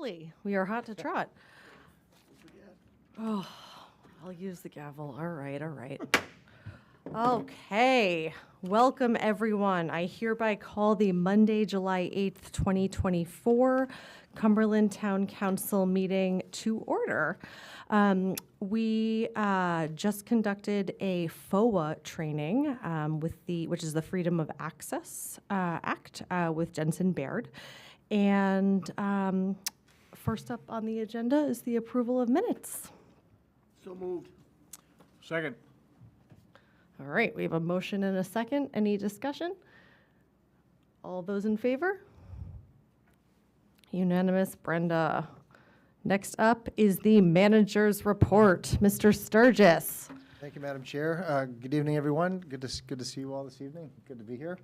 We are hot to trot. Oh, I'll use the gavel. All right, all right. Okay, welcome everyone. I hereby call the Monday, July 8th, 2024 Cumberland Town Council meeting to order. We just conducted a FOA training which is the Freedom of Access Act with Jensen Baird. And first up on the agenda is the approval of minutes. So moved. Second. All right, we have a motion and a second. Any discussion? All those in favor? Unanimous, Brenda. Next up is the manager's report. Mr. Sturgis. Thank you, Madam Chair. Good evening, everyone. Good to see you all this evening. Good to be here.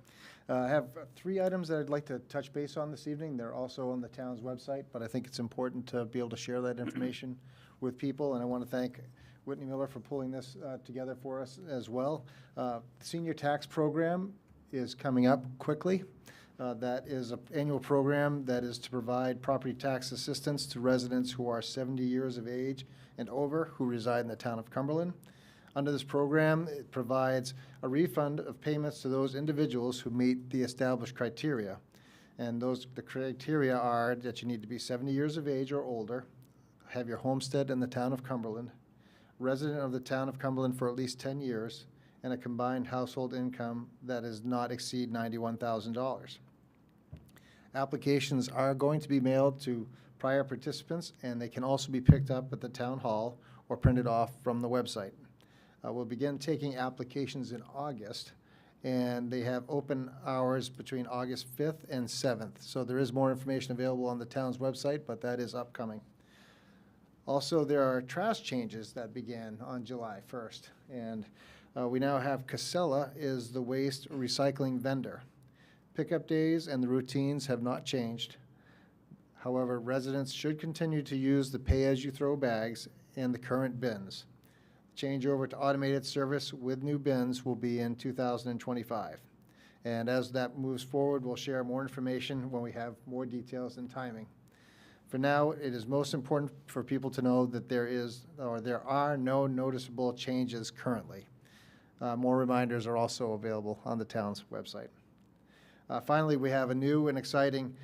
I have three items that I'd like to touch base on this evening. They're also on the town's website, but I think it's important to be able to share that information with people, and I want to thank Whitney Miller for pulling this together for us as well. Senior tax program is coming up quickly. That is an annual program that is to provide property tax assistance to residents who are 70 years of age and over who reside in the town of Cumberland. Under this program, it provides a refund of payments to those individuals who meet the established criteria. And the criteria are that you need to be 70 years of age or older, have your homestead in the town of Cumberland, resident of the town of Cumberland for at least 10 years, and a combined household income that does not exceed $91,000. Applications are going to be mailed to prior participants, and they can also be picked up at the town hall or printed off from the website. We'll begin taking applications in August, and they have open hours between August 5th and 7th. So there is more information available on the town's website, but that is upcoming. Also, there are trash changes that began on July 1st, and we now have Casella is the waste recycling vendor. Pickup days and the routines have not changed. However, residents should continue to use the pay-as-you-throw bags and the current bins. Changeover to automated service with new bins will be in 2025. And as that moves forward, we'll share more information when we have more details and timing. For now, it is most important for people to know that there are no noticeable changes currently. More reminders are also available on the town's website. Finally, we have a new and exciting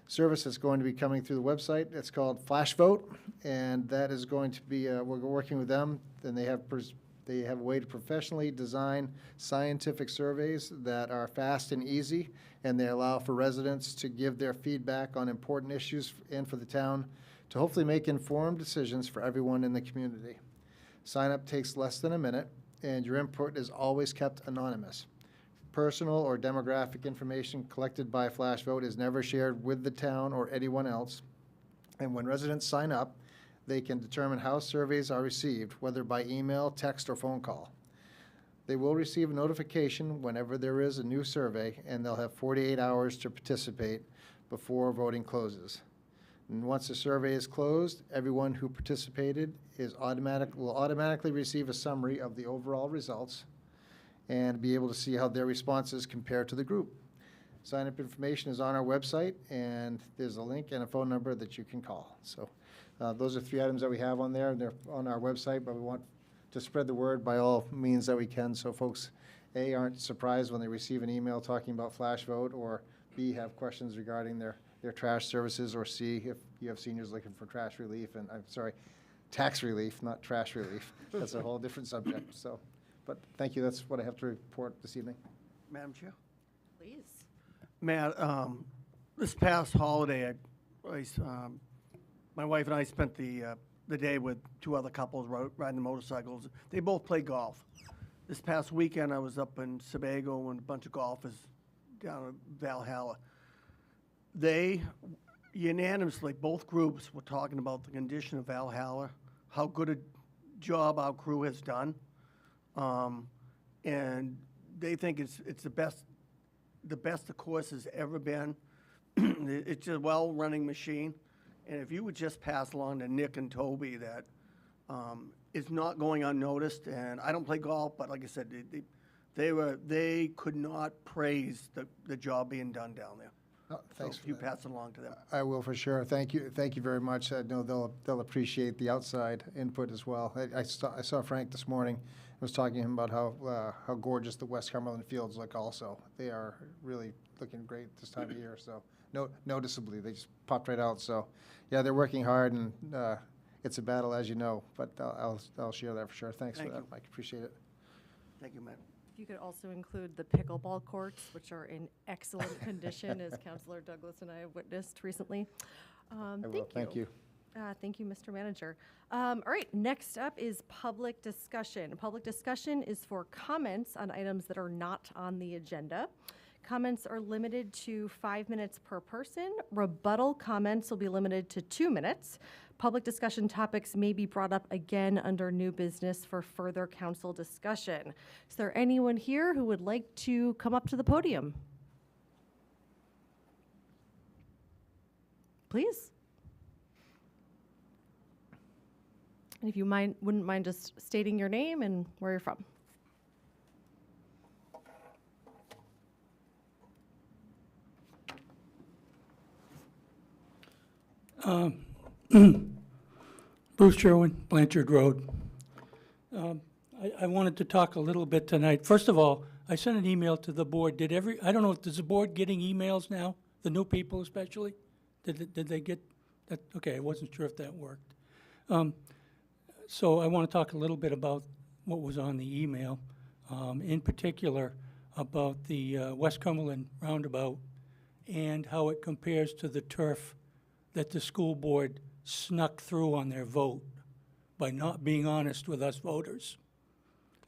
service that's going to be coming through the website. It's called Flash Vote, and that is going to be, we're working with them, and they have a way to professionally design scientific surveys that are fast and easy, and they allow for residents to give their feedback on important issues and for the town to hopefully make informed decisions for everyone in the community. Sign up takes less than a minute, and your input is always kept anonymous. Personal or demographic information collected by Flash Vote is never shared with the town or anyone else. And when residents sign up, they can determine how surveys are received, whether by email, text, or phone call. They will receive a notification whenever there is a new survey, and they'll have 48 hours to participate before voting closes. And once the survey is closed, everyone who participated will automatically receive a summary of the overall results and be able to see how their responses compare to the group. Sign-up information is on our website, and there's a link and a phone number that you can call. So those are three items that we have on there. They're on our website, but we want to spread the word by all means that we can so folks, A, aren't surprised when they receive an email talking about Flash Vote, or B, have questions regarding their trash services, or C, if you have seniors looking for trash relief, and I'm sorry, tax relief, not trash relief. That's a whole different subject. So. But thank you. That's what I have to report this evening. Madam Chair? Please. Matt, this past holiday, my wife and I spent the day with two other couples riding motorcycles. They both play golf. This past weekend, I was up in Sebago and a bunch of golfers down at Valhalla. They unanimously, both groups, were talking about the condition of Valhalla, how good a job our crew has done. And they think it's the best the course has ever been. It's a well-running machine. And if you would just pass along to Nick and Toby that it's not going unnoticed. And I don't play golf, but like I said, they could not praise the job being done down there. Oh, thanks So for you that. pass it along to them. I will for sure. Thank you very much. I know they'll appreciate the outside input as well. I saw Frank this morning. I was talking to him about how gorgeous the West Cumberland fields look also. They are really looking great this time of year, so noticeably, they just popped right out. So, yeah, they're working hard, and it's a battle, as you know, but I'll share that for sure. Thanks for Thank that, you. Mike. Appreciate it. Thank you, Matt. If you could also include the pickleball courts, which are in excellent condition, as Councilor Douglas and I have witnessed recently. I will. Thank you. Thank you, Mr. Manager. All right, next up is public discussion. Public discussion is for comments on items that are not on the agenda. Comments are limited to 5 minutes per person. Rebuttal comments will be limited to 2 minutes. Public discussion topics may be brought up again under new business for further council discussion. Is there anyone here who would like to come up to the podium? Please. And if you wouldn't mind just stating your name and where you're from. Bruce Sherwin, Blanchard Road. I wanted to talk a little bit tonight. First of all, I sent an email to the board. I don't know, is the board getting emails now? The new people especially? Did they get that? Okay, I wasn't sure if that worked. So I want to talk a little bit about what was on the email, in particular about the West Cumberland roundabout and how it compares to the turf that the school board snuck through on their vote by not being honest with us voters.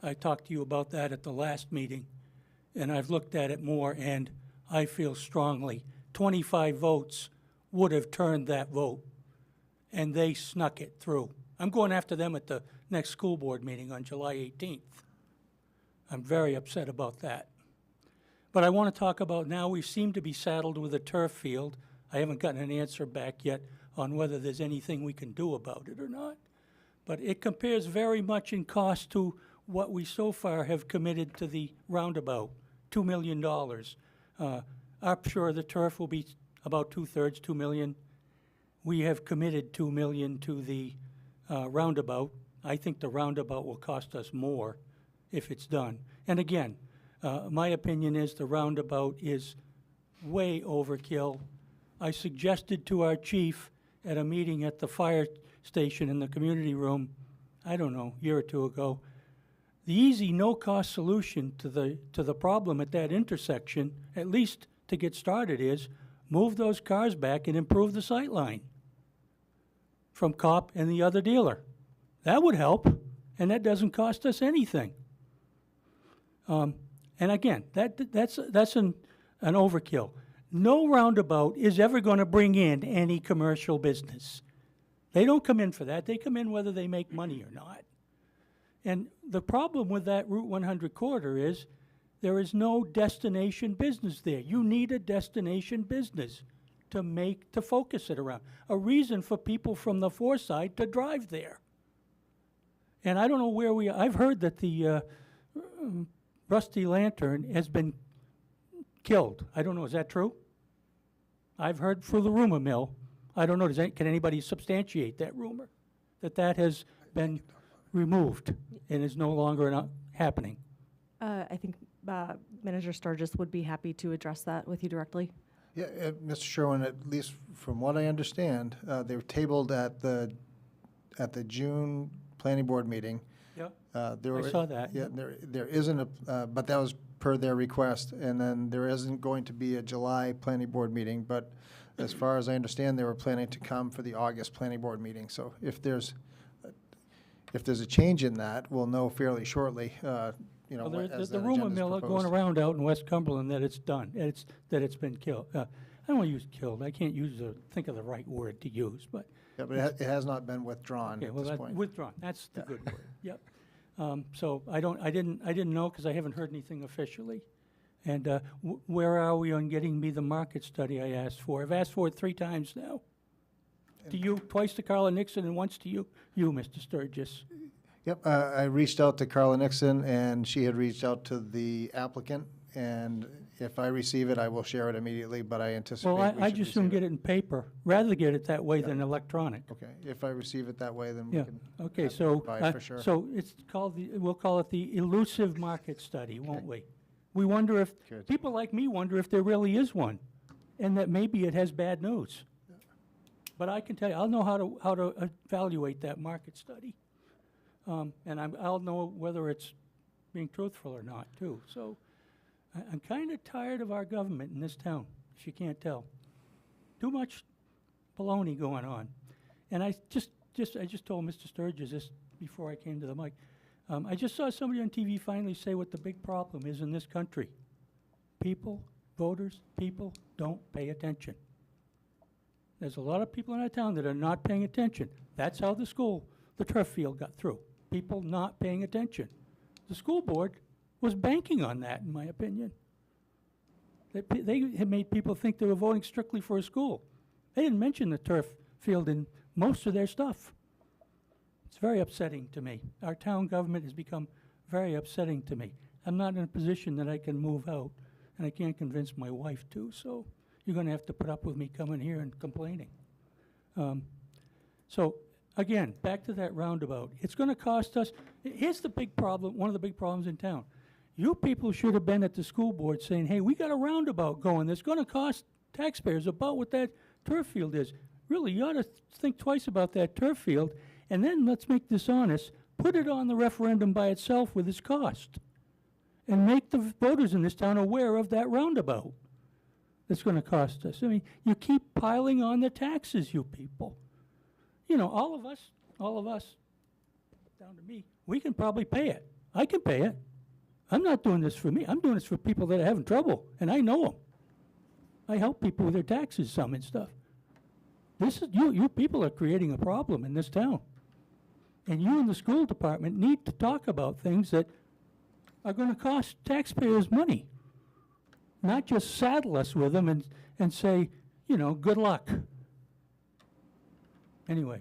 I talked to you about that at the last meeting, and I've looked at it more, and I feel strongly 25 votes would have turned that vote, and they snuck it through. I'm going after them at the next school board meeting on July 18th. I'm very upset about that. But I want to talk about now we seem to be saddled with a turf field. I haven't gotten an answer back yet on whether there's anything we can do about it or not. But it compares very much in cost to what we so far have committed to the roundabout, $2 million. I'm sure the turf will be about 2/3, $2 million. We have committed $2 million to the roundabout. I think the roundabout will cost us more if it's done. And again, my opinion is the roundabout is way overkill. I suggested to our chief at a meeting at the fire station in the community room, I don't know, a year or two ago, the easy, no-cost solution to the problem at that intersection, at least to get started, is move those cars back and improve the sightline from COP and the other dealer. That would help, and that doesn't cost us anything. And again, that's an overkill. No roundabout is ever going to bring in any commercial business. They don't come in for that. They come in whether they make money or not. And the problem with that Route 100 corridor is there is no destination business there. You need a destination business to focus it around. A reason for people from the Forsyth to drive there. And I don't know where we are. I've heard that the Rusty Lantern has been killed. I don't know, is that true? I've heard through the rumor mill. I don't know, can anybody substantiate that rumor? That has been removed and is no longer happening? I think Manager Sturgis would be happy to address that with you directly. Yeah, Mr. Sherwin, at least from what I understand, they were tabled at the June planning board meeting. Yeah, I saw that. Yeah, there isn't but that was per their request, and then there isn't going to be a July planning board meeting, but as far as I understand, they were planning to come for the August planning board meeting. So if there's a change in that, we'll know fairly shortly, Well, as the that rumor agenda's mill going proposed. around out in West Cumberland that it's done, that it's been killed. I don't want to use killed. I can't think of the right word to use, but. Yeah, but it has not been withdrawn Okay, at well, this point. withdrawn. That's the good word. Yep. So I didn't know because I haven't heard anything officially. And where are we on getting me the market study I asked for? I've asked for it 3 times now. To you, twice to Carla Nixon, and once to you, Mr. Sturgis. Yep, I reached out to Carla Nixon, and she had reached out to the applicant, and if I receive it, I will share it immediately, but I anticipate Well, we I should just soon receive get it in paper, rather get it that way than electronic. Okay, if I receive it that way, then we Yeah, can. okay, have it so, provide for sure. so it's called we'll call it the elusive market study, won't we? We wonder if, Good. people like me wonder if there really is one, and that maybe it has bad news. But I can tell you, I'll know how to evaluate that market study. And I'll know whether it's being truthful or not, too. So I'm kind of tired of our government in this town, if you can't tell. Too much baloney going on. And I just told Mr. Sturgis this before I came to the mic. I just saw somebody on TV finally say what the big problem is in this country. People, voters, people don't pay attention. There's a lot of people in our town that are not paying attention. That's how the turf field got through. People not paying attention. The school board was banking on that, in my opinion. They had made people think they were voting strictly for a school. They didn't mention the turf field in most of their stuff. It's very upsetting to me. Our town government has become very upsetting to me. I'm not in a position that I can move out, and I can't convince my wife to, so you're going to have to put up with me coming here and complaining. So, again, back to that roundabout. It's going to cost us, here's the big problem, one of the big problems in town. You people should have been at the school board saying, hey, we got a roundabout going that's going to cost taxpayers about what that turf field is. Really, you ought to think twice about that turf field, and then let's make this honest, put it on the referendum by itself with its cost, and make the voters in this town aware of that roundabout that's going to cost us. I mean, you keep piling on the taxes, you people. You know, all of us, down to me, we can probably pay it. I can pay it. I'm not doing this for me. I'm doing this for people that are having trouble, and I know them. I help people with their taxes some and stuff. This is, you people are creating a problem in this town. And you in the school department need to talk about things that are going to cost taxpayers money. Not just saddle us with them and say, you know, good luck. Anyway,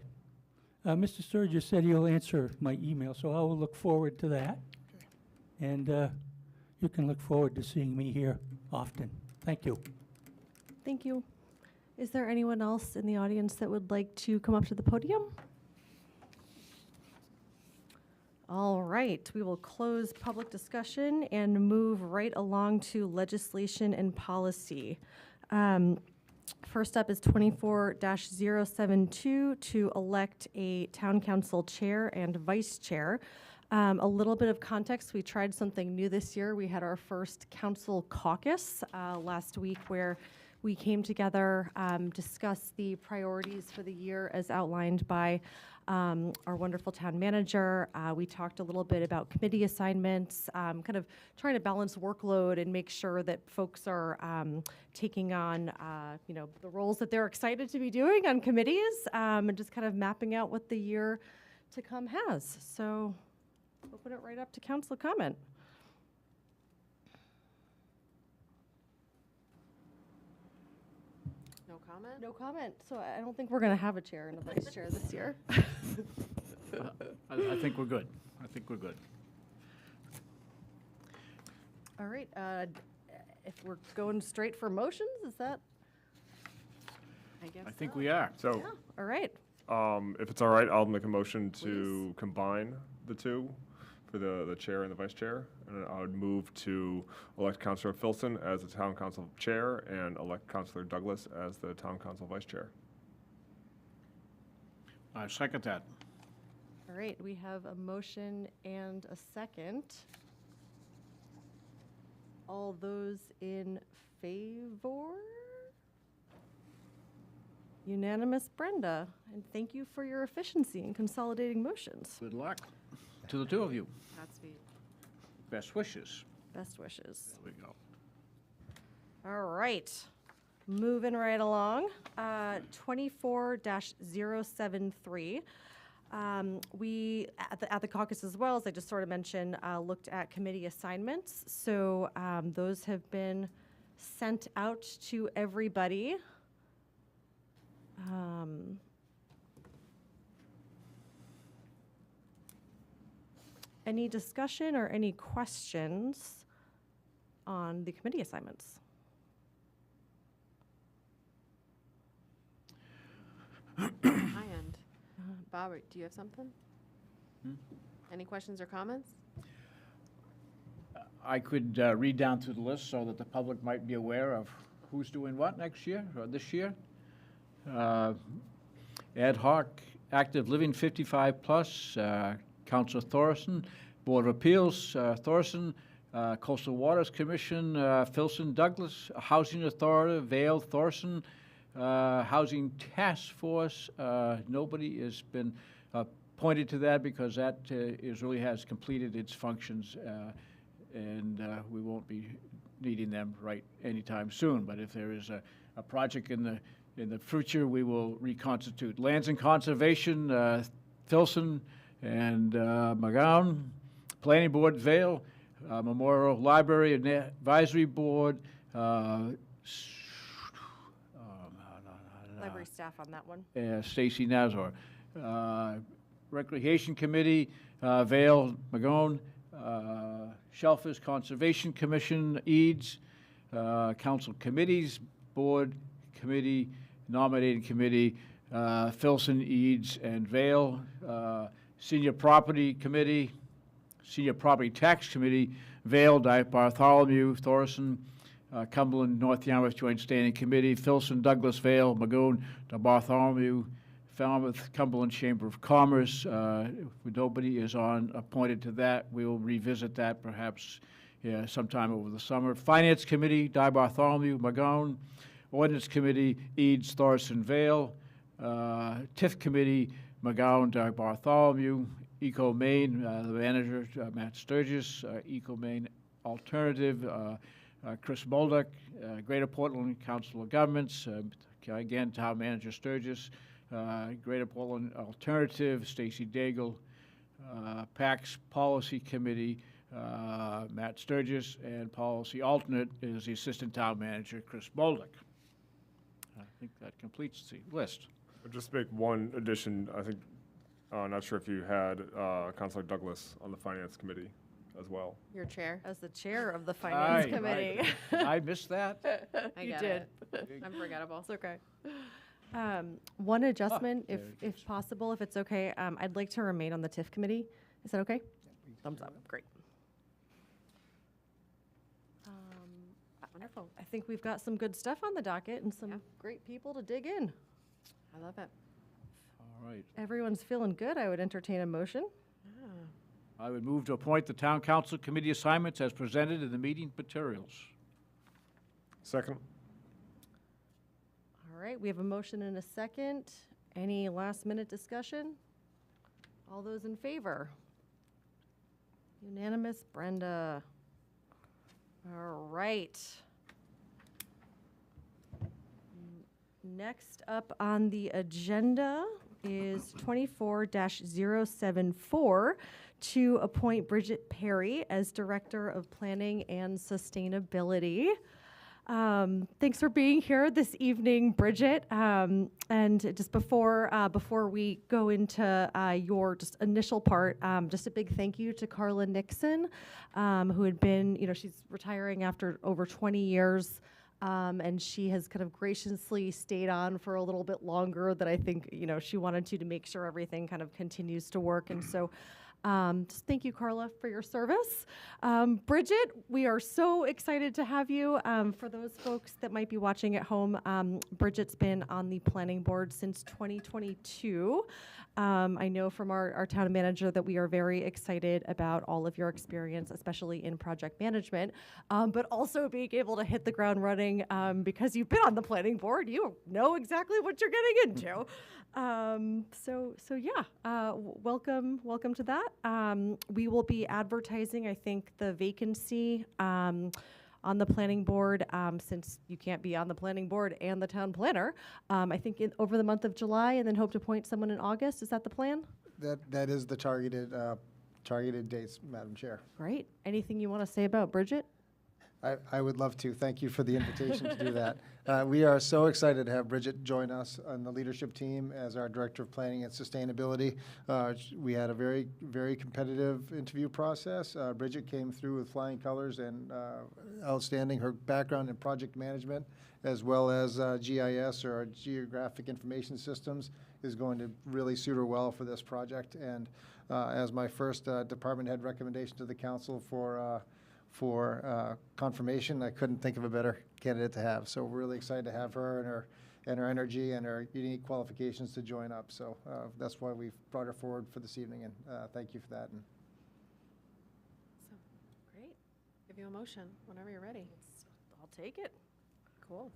Mr. Sturgis said he'll answer my email, so I will look forward to that. Okay. And you can look forward to seeing me here often. Thank you. Thank you. Is there anyone else in the audience that would like to come up to the podium? All right, we will close public discussion and move right along to legislation and policy. First up is 24-072 to elect a town council chair and vice chair. A little bit of context, we tried something new this year. We had our first council caucus last week where we came together, discussed the priorities for the year as outlined by our wonderful town manager. We talked a little bit about committee assignments, kind of trying to balance workload and make sure that folks are taking on, you know, the roles that they're excited to be doing on committees, and just kind of mapping out what the year to come has. So, open it right up to council comment. No comment? No comment. So I don't think we're going to have a chair and a vice chair this year. I think we're good. I think we're good. All right. If we're going straight for motions, is that? I guess I think so. we are. So, Yeah. All right. if it's all right, I'll make a motion to combine the two for the chair and the vice chair. And I would move to elect Councilor Filson as the town council chair and elect Councilor Douglas as the town council vice chair. I second that. All right. We have a motion and a second. All those in favor? Unanimous, Brenda. And thank you for your efficiency in consolidating motions. Good luck to the two of you. Godspeed. Best wishes. Best wishes. There we go. All right. Moving right along. 24-073. We, at the caucus as well, as I just sort of mentioned, looked at committee assignments. So those have been sent out to everybody. Any discussion or any questions on the committee assignments. My end. Bob, do you have something? Any questions or comments? I could read down through the list so that the public might be aware of who's doing what next year or this year. Ad hoc, active living 55 plus, Councilor Thorson, Board of Appeals, Thorson, Coastal Waters Commission, Filson Douglas, Housing Authority, Vale Thorson, Housing Task Force. Nobody has been appointed to that because that really has completed its functions, and we won't be needing them right anytime soon. But if there is a project in the future, we will reconstitute. Lands and Conservation, Filson and McGowan, Planning Board, Vale, Memorial Library and Advisory Board, Library staff on that one. Stacy Nazar. Recreation Committee, Vale, McGowan, Shellfish Conservation Commission, EADS, Council Committees, Board Committee, Nominating Committee, Filson, EADS, and Vale, Senior Property Committee, Senior Property Tax Committee, Vale, Bartholomew, Thorson, Cumberland, North Yarmouth Joint Standing Committee, Filson, Douglas, Vale, Magoon, Bartholomew, Falmouth, Cumberland Chamber of Commerce. If nobody is appointed to that, we will revisit that perhaps sometime over the summer. Finance Committee, Bartholomew, Magoon, Ordinance Committee, Eads, Thorson, Vale, TIF Committee, McGowan, Bartholomew, Eco Maine, the manager, Matt Sturgis, Eco Maine Alternative, Chris Molduck, Greater Portland Council of Governments, again, Town Manager Sturgis, Greater Portland Alternative, Stacy Daigle, PACS Policy Committee, Matt Sturgis, and Policy Alternate is the Assistant Town Manager, Chris Molduck. I think that completes the list. I'll just make one addition. I think, not sure if you had Councilor Douglas on the Finance Committee as well. Your chair? As the chair of the Finance Aye, Committee. right. I missed that. I You get did. it. I'm forgettable. It's okay. One adjustment, if possible, if it's okay, I'd like to remain on the TIF committee. Is that okay? Thumbs up, great. Wonderful. I think we've got some good stuff on the docket and some Yeah. great people to dig in. I love it. All right. Everyone's feeling good. I would entertain a motion. I would move to appoint the Town Council Committee assignments as presented in the meeting materials. Second. All right, we have a motion and a second. Any last minute discussion? All those in favor? Unanimous, Brenda. All right. Next up on the agenda is 24-074 to appoint Bridget Perry as Director of Planning and Sustainability. Thanks for being here this evening, Bridget. And just before we go into your just initial part, just a big thank you to Carla Nixon, who had been, she's retiring after over 20 years. And she has kind of graciously stayed on for a little bit longer than I think, she wanted to make sure everything kind of continues to work. And so just thank you, Carla, for your service. Bridget, we are so excited to have you. For those folks that might be watching at home, Bridget's been on the planning board since 2022. I know from our town manager that we are very excited about all of your experience, especially in project management, but also being able to hit the ground running because you've been on the planning board. You know exactly what you're getting into. So yeah, welcome to that. We will be advertising, I think, the vacancy on the planning board, since you can't be on the planning board and the town planner, I think over the month of July, and then hope to appoint someone in August. Is that the plan? That is the targeted dates, Madam Chair. Great. Anything you want to say about Bridget? I would love to. Thank you for the invitation to do that. We are so excited to have Bridget join us on the leadership team as our Director of Planning and Sustainability. We had a very, very competitive interview process. Bridget came through with flying colors and outstanding. Her background in project management as well as GIS, or Geographic Information Systems, is going to really suit her well for this project. And as my first department head recommendation to the council for confirmation, I couldn't think of a better candidate to have. So we're really excited to have her and her energy and her unique qualifications to join up. So that's why we've brought her forward for this evening, and thank you for that. And So, great. Give you a motion whenever you're ready. I'll take it. Cool.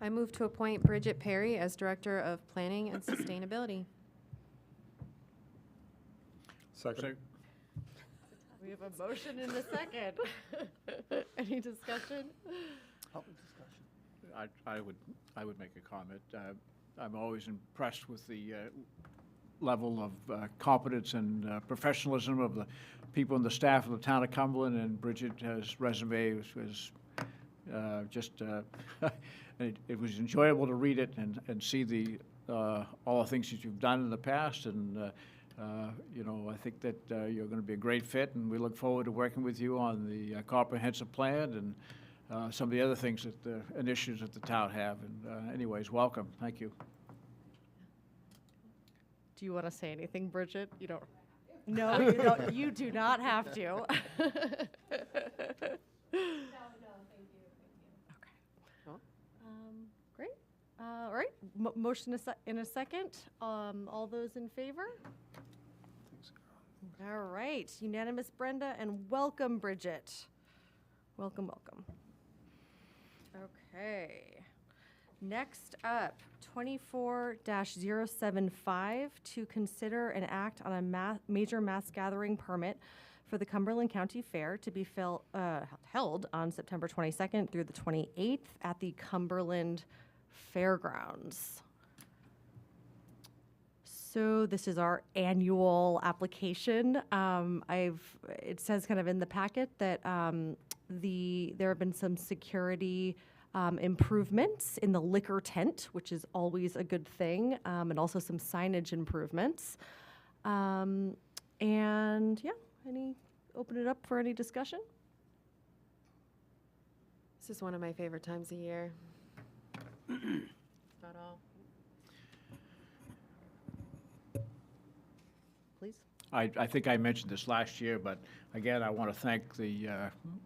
I move to appoint Bridget Perry as Director of Planning and Sustainability. Second. We have a motion and a second. Any discussion? Public discussion. I would make a comment. I'm always impressed with the level of competence and professionalism of the people in the staff of the town of Cumberland, and Bridget's resume was just, it was enjoyable to read it and see all the things that you've done in the past, and you know, I think that you're going to be a great fit, and we look forward to working with you on the comprehensive plan and some of the other things that the initiatives that the town have. And anyways, welcome. Thank you. Do you want to say anything, Bridget? You don't. No, you don't. You do not have to. Great. All right. Motion in a second. All those in favor? All right. Unanimous, Brenda, and welcome, Bridget. Welcome, welcome. Okay. Next up, 24-075, to consider and act on a major mass gathering permit for the Cumberland County Fair to be held on September 22nd through the 28th at the Cumberland Fairgrounds. So this is our annual application. It says kind of in the packet that there have been some security improvements in the liquor tent, which is always a good thing, and also some signage improvements. And yeah, open it up for any discussion? This is one of my favorite times of year. Not all. Please. I think I mentioned this last year, but again, I want to thank the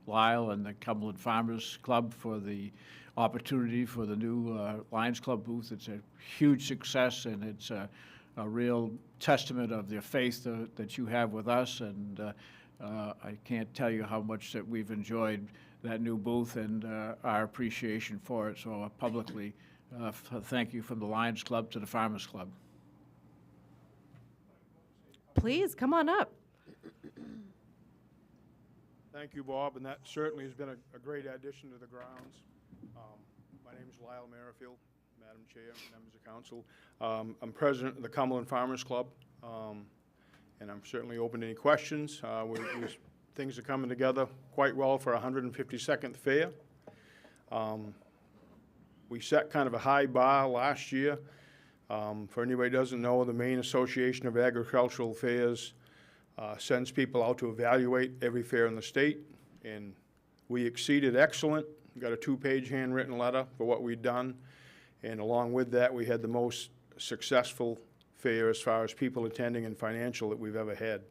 Lyle and the Cumberland Farmers Club for the opportunity for the new Lions Club booth. It's a huge success, and it's a real testament of the faith that you have with us, and I can't tell you how much that we've enjoyed that new booth and our appreciation for it. So publicly, thank you from the Lions Club to the Farmers Club. Please, come on up. Thank you, Bob, and that certainly has been a great addition to the grounds. My name is Lyle Merrifield, Madam Chair, members of council. I'm president of the Cumberland Farmers Club, and I'm certainly open to any questions. Things are coming together quite well for our 152nd fair. We set kind of a high bar last year. For anybody who doesn't know, the Maine Association of Agricultural Fairs sends people out to evaluate every fair in the state, and we exceeded excellent. We got a 2-page handwritten letter for what we'd done, and along with that, we had the most successful fair as far as people attending and financial that we've ever had.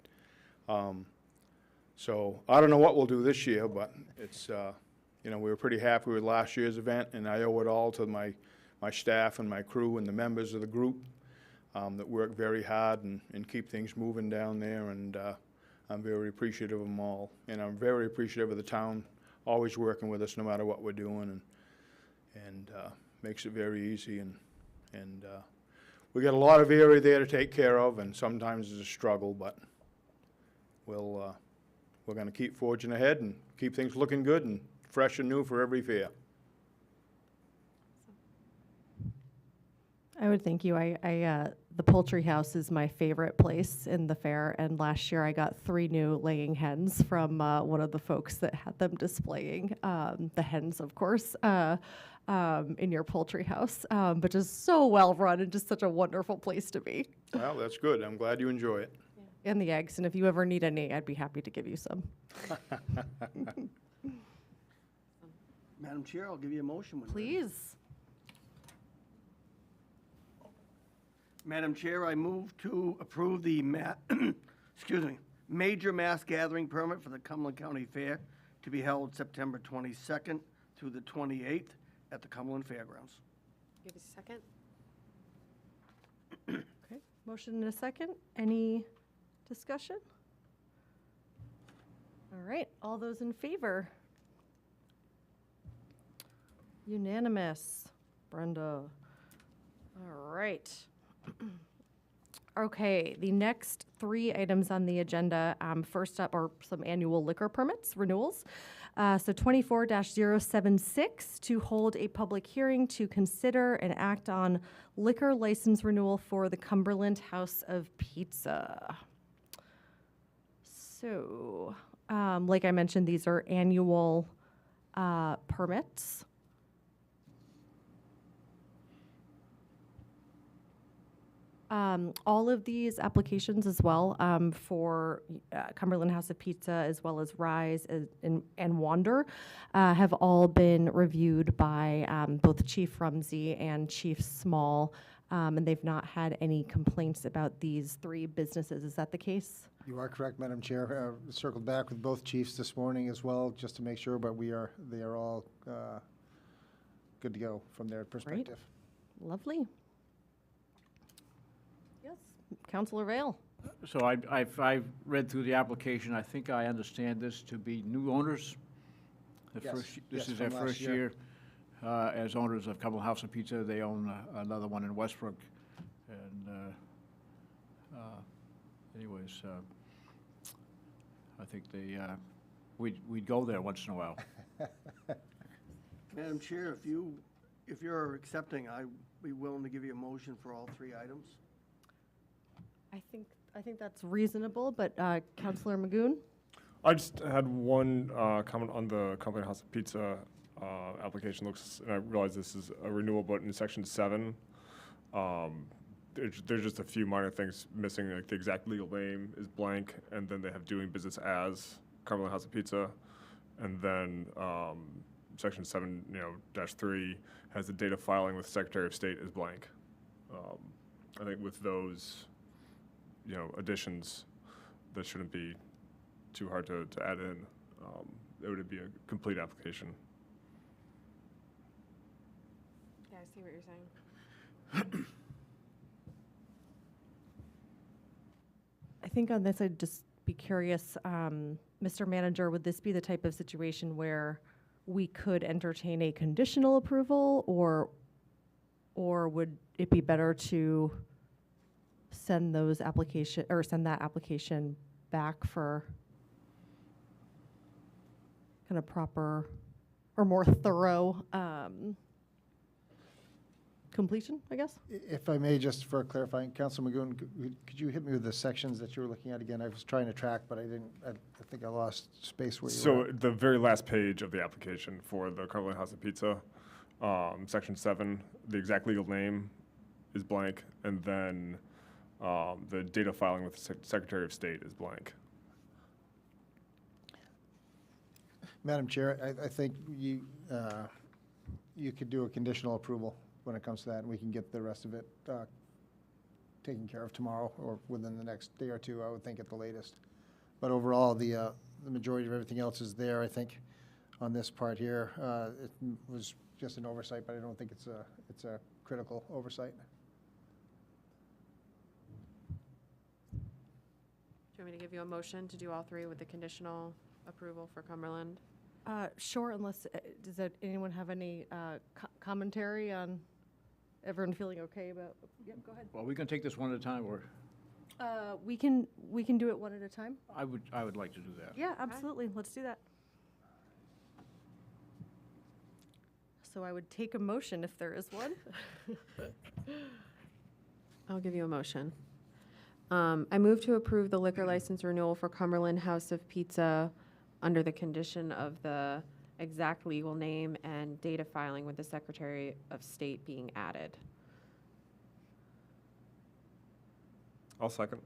So I don't know what we'll do this year, but it's, you know, we were pretty happy with last year's event, and I owe it all to my staff and my crew and the members of the group that work very hard and keep things moving down there, and I'm very appreciative of them all. And I'm very appreciative of the town always working with us no matter what we're doing, and makes it very easy. And we got a lot of area there to take care of, and sometimes it's a struggle, but we're going to keep forging ahead and keep things looking good and fresh and new for every fair. I would thank you. The poultry house is my favorite place in the fair, and last year I got 3 new laying hens from one of the folks that had them displaying the hens, of course, in your poultry house, but just so well run and just such a wonderful place to be. Well, that's good. I'm glad you enjoy it. And the eggs, and if you ever need any, I'd be happy to give you some. Madam Chair, I'll give you a motion. when ready. Please. Madam Chair, I move to approve the excuse me, major mass gathering permit for the Cumberland County Fair to be held September 22nd through the 28th at the Cumberland Fairgrounds. Give us a second. Okay, motion and a second. Any discussion? All right, all those in favor? Unanimous. Brenda. All right. Okay, the next 3 items on the agenda, first up are some annual liquor permits renewals. So 24-076 to hold a public hearing to consider and act on liquor license renewal for the Cumberland House of Pizza. So, like I mentioned, these are annual permits. All of these applications as well for Cumberland House of Pizza, as well as Rise and Wander, have all been reviewed by both Chief Rumsey and Chief Small, and they've not had any complaints about these 3 businesses. Is that the case? You are correct, Madam Chair. Circled back with both chiefs this morning as well, just to make sure, but they are all good to go from their perspective. Lovely. Yes, Councilor Vale. So I've read through the application. I think I understand this to be new owners. Yes, This yes, is their from last first year. year as owners of Cumberland House of Pizza. They own another one in Westbrook. And anyways, I think we'd go there once in a while. Madam Chair, if you're accepting, I'd be willing to give you a motion for all 3 items. I think that's reasonable, but Councilor Magoon? I just had one comment on the Cumberland House of Pizza application. And I realize this is a renewal, but in section 7, there's just a few minor things missing. Like the exact legal name is blank, and then they have doing business as Cumberland House of Pizza, and then section 7, -3 has the date of filing with Secretary of State is blank. I think with those, additions, that shouldn't be too hard to add in. It would be a complete application. Yeah, I see what you're saying. I think on this, I'd just be curious, Mr. Manager, would this be the type of situation where we could entertain a conditional approval, or would it be better to send that application back for kind of proper or more thorough completion, I guess? If I may, just for clarifying, Councilor Magoon, could you hit me with the sections that you were looking at again? I was trying to track, but I think I lost space where you were. So the very last page of the application for the Cumberland House of Pizza, section 7, the exact legal name is blank, and then the date of filing with the Secretary of State is blank. Madam Chair, I think you could do a conditional approval when it comes to that, and we can get the rest of it taken care of tomorrow or within the next day or 2, I would think at the latest. But overall, the majority of everything else is there, I think, on this part here. It was just an oversight, but I don't think it's a critical oversight. Do you want me to give you a motion to do all 3 with the conditional approval for Cumberland? Sure, unless, anyone have any commentary on everyone feeling okay about, yep, go ahead. Well, we can take this one at a time, or We can do it one at a time? I would like to do that. Yeah, absolutely, let's do that. So I would take a motion if there is one. I'll give you a motion. I move to approve the liquor license renewal for Cumberland House of Pizza under the condition of the exact legal name and date of filing with the Secretary of State being added. I'll second.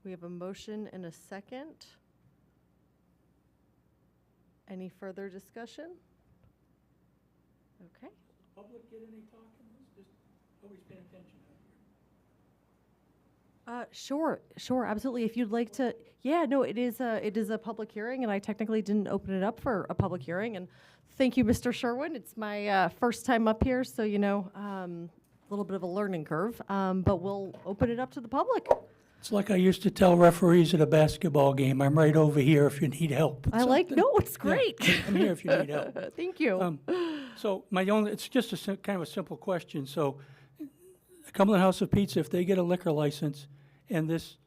We have a motion and a second. Any further discussion? Okay. Public get any talk in this? Just always paying attention out here. Sure, absolutely. If you'd like to, yeah, no, it is a public hearing, and I technically didn't open it up for a public hearing. And thank you, Mr. Sherwin. It's my first time up here, so a little bit of a learning curve. But we'll open it up to the public. It's like I used to tell referees at a basketball game, I'm right over here if you need help. I like, no, it's great. I'm here if you need help. Thank you. So it's just kind of a simple question. So Cumberland House of Pizza, if they get a liquor license and this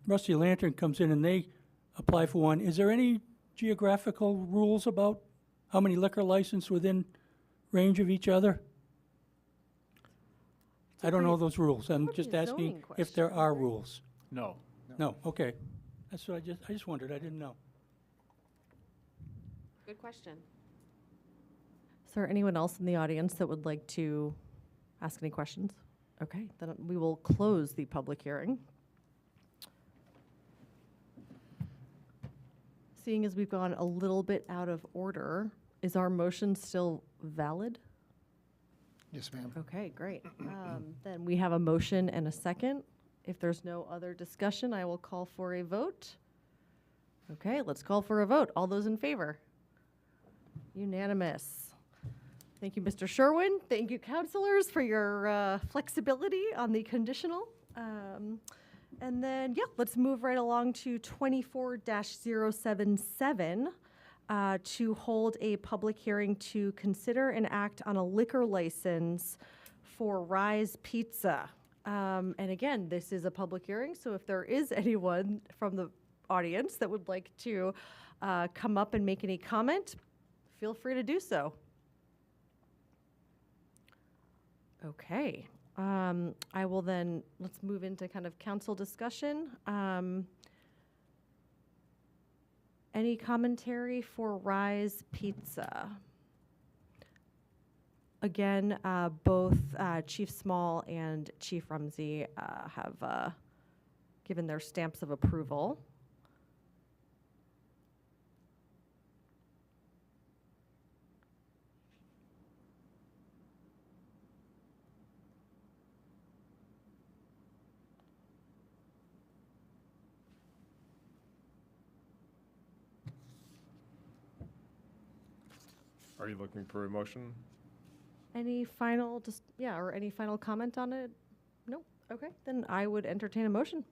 Rusty Lantern comes in and they apply for one, is there any geographical rules about how many liquor licenses within range of each other? I don't know those rules. I'm Probably just a asking zoning if there question, are right? rules. No. No, okay. That's what I just wondered. I didn't know. Good question. Is there anyone else in the audience that would like to ask any questions? Okay, then we will close the public hearing. Seeing as we've gone a little bit out of order, is our motion still valid? Yes, ma'am. Okay, great. Then we have a motion and a second. If there's no other discussion, I will call for a vote. Okay, let's call for a vote. All those in favor? Unanimous. Thank you, Mr. Sherwin. Thank you, counselors, for your flexibility on the conditional. And then, yeah, let's move right along to 24-077 to hold a public hearing to consider and act on a liquor license for Rise Pizza. And again, this is a public hearing, so if there is anyone from the audience that would like to come up and make any comment, feel free to do so. Okay. I will then, let's move into kind of council discussion. Any commentary for Rise Pizza? Again, both Chief Small and Chief Rumsey have given their stamps of approval. Are you looking for a motion? Any final, or any final comment on it? No? Okay, then I would entertain a motion.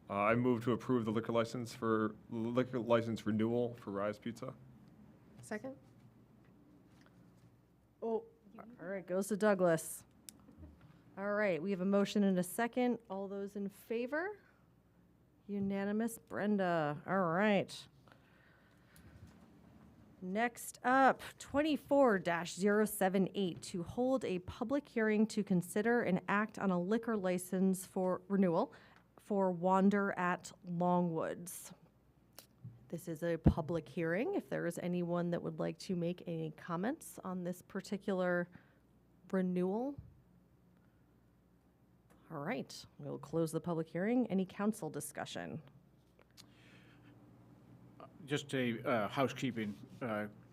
I move to approve the liquor license renewal for Rise Pizza. Second? Oh, all right, goes to Douglas. All right, we have a motion and a second. All those in favor? Unanimous, Brenda. All right. Next up, 24-078, to hold a public hearing to consider and act on a liquor license for renewal for Wander at Longwoods. This is a public hearing. If there is anyone that would like to make any comments on this particular renewal. All right, we'll close the public hearing. Any council discussion? Just a housekeeping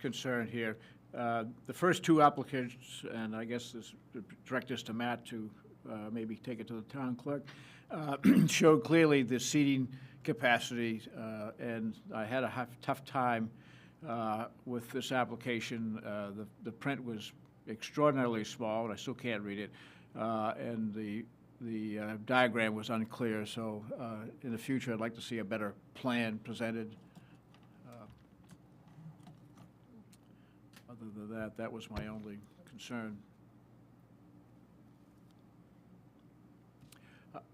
concern here. The first two applicants, and I guess this direct this to Matt to maybe take it to the town clerk, showed clearly the seating capacity, and I had a tough time with this application. The print was extraordinarily small, and I still can't read it, and the diagram was unclear, so in the future I'd like to see a better plan presented. Other than that, that was my only concern.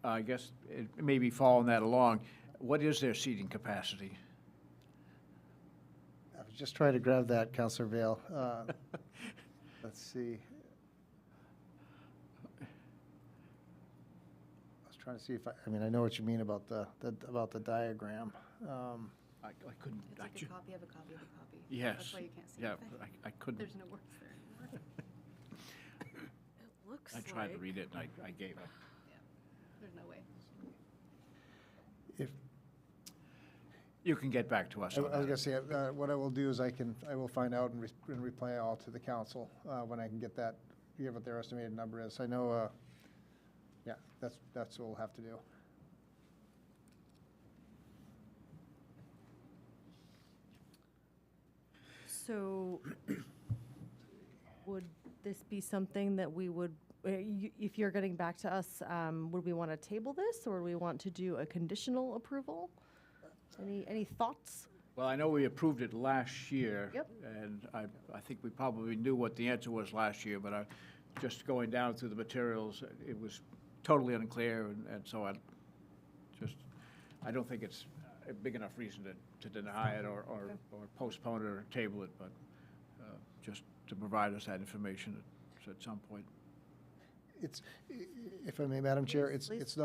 I guess it may be following that along. What is their seating capacity? I was just trying to grab that, Councilor Vale. Let's see. trying to see if I mean, I know what you mean about the diagram. I couldn't. It's like a copy of a copy of a copy. Yes. That's why you can't see Yeah, anything. I couldn't. There's no words there anymore. It looks I tried to read it and I gave up. Yeah, there's no way. If, You can get back to us I on I was that. gonna say, what I will do is I will find out and reply all to the council, when I can get that, hear what their estimated number is. I know, yeah, that's what we'll have to do. So would this be something that we would, if you're getting back to us, would we want to table this, or do we want to do a conditional approval? Any thoughts? Well, I know we approved it last year. Yep. And I think we probably knew what the answer was last year, but just going down through the materials, it was totally unclear, and so I don't think it's a big enough reason to deny it or postpone it or table it, but just to provide us that information at some point. It's, if I may, Madam Chair, Please. it's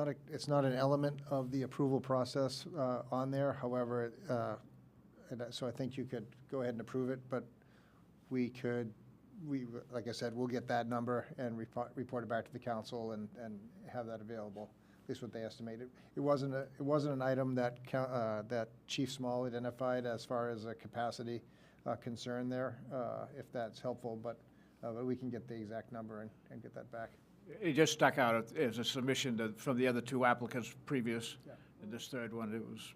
not an element of the approval process on there. However, so I think you could go ahead and approve it, but like I said, we'll get that number and report it back to the council and have that available, at least what they estimated. It wasn't an item that Chief Small identified as far as a capacity concern there, if that's helpful, but we can get the exact number and get that back. It just stuck out as a submission from the other two applicants previous, and this third one, it was,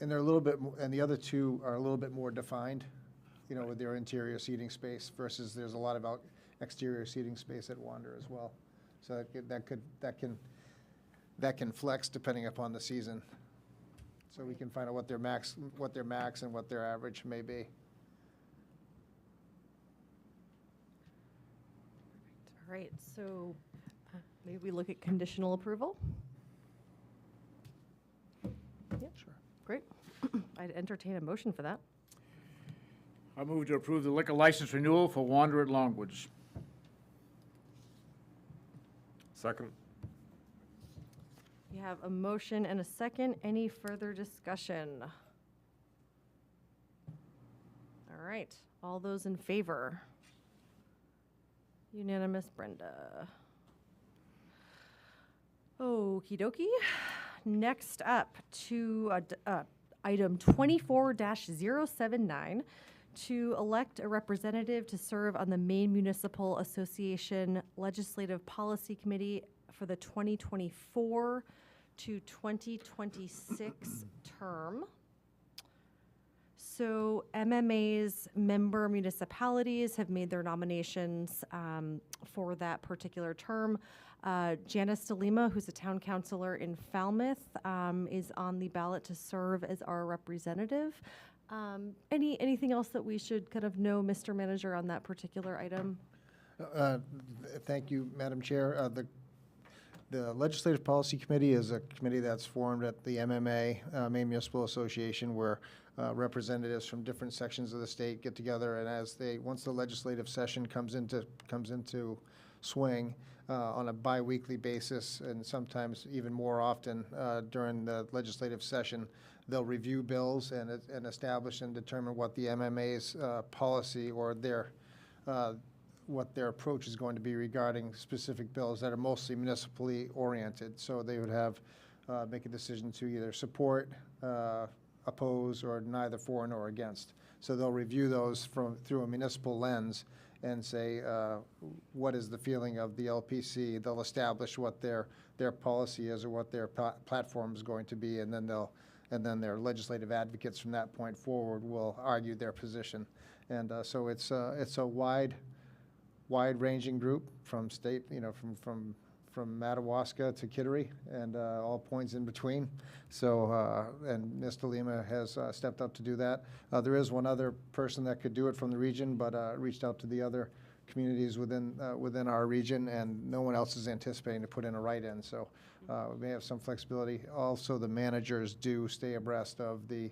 And they're a little bit, and the other two are a little bit more defined, with their interior seating space versus there's a lot of exterior seating space at Wander as well. So that can flex depending upon the season. So we can find out what their max and what their average may be. All right, so maybe we look at conditional approval? Yep, Sure. great. I'd entertain a motion for that. I move to approve the liquor license renewal for Wander at Longwoods. Second? We have a motion and a second. Any further discussion? All right, all those in favor? Unanimous, Brenda. Okey dokey. Next up to item 24-079, to elect a representative to serve on the Maine Municipal Association Legislative Policy Committee for the 2024 to 2026 term. So MMA's member municipalities have made their nominations for that particular term. Janice DeLima, who's a town councilor in Falmouth, is on the ballot to serve as our representative. Anything else that we should kind of know, Mr. Manager, on that particular item? Thank you, Madam Chair. The Legislative Policy Committee is a committee that's formed at the MMA, Maine Municipal Association, where representatives from different sections of the state get together, and once the legislative session comes into swing on a bi-weekly basis, and sometimes even more often during the legislative session, they'll review bills and establish and determine what the MMA's policy or what their approach is going to be regarding specific bills that are mostly municipally oriented. So they would make a decision to either support, oppose, or neither for nor against. So they'll review those through a municipal lens and say, what is the feeling of the LPC? They'll establish what their policy is or what their platform is going to be, and then their legislative advocates from that point forward will argue their position. And so it's a wide-ranging group from state, from Madawaska to Kittery and all points in between. So, and Ms. DeLima has stepped up to do that. There is one other person that could do it from the region, but reached out to the other communities within our region, and no one else is anticipating to put in a write-in. So we may have some flexibility. Also, the managers do stay abreast of the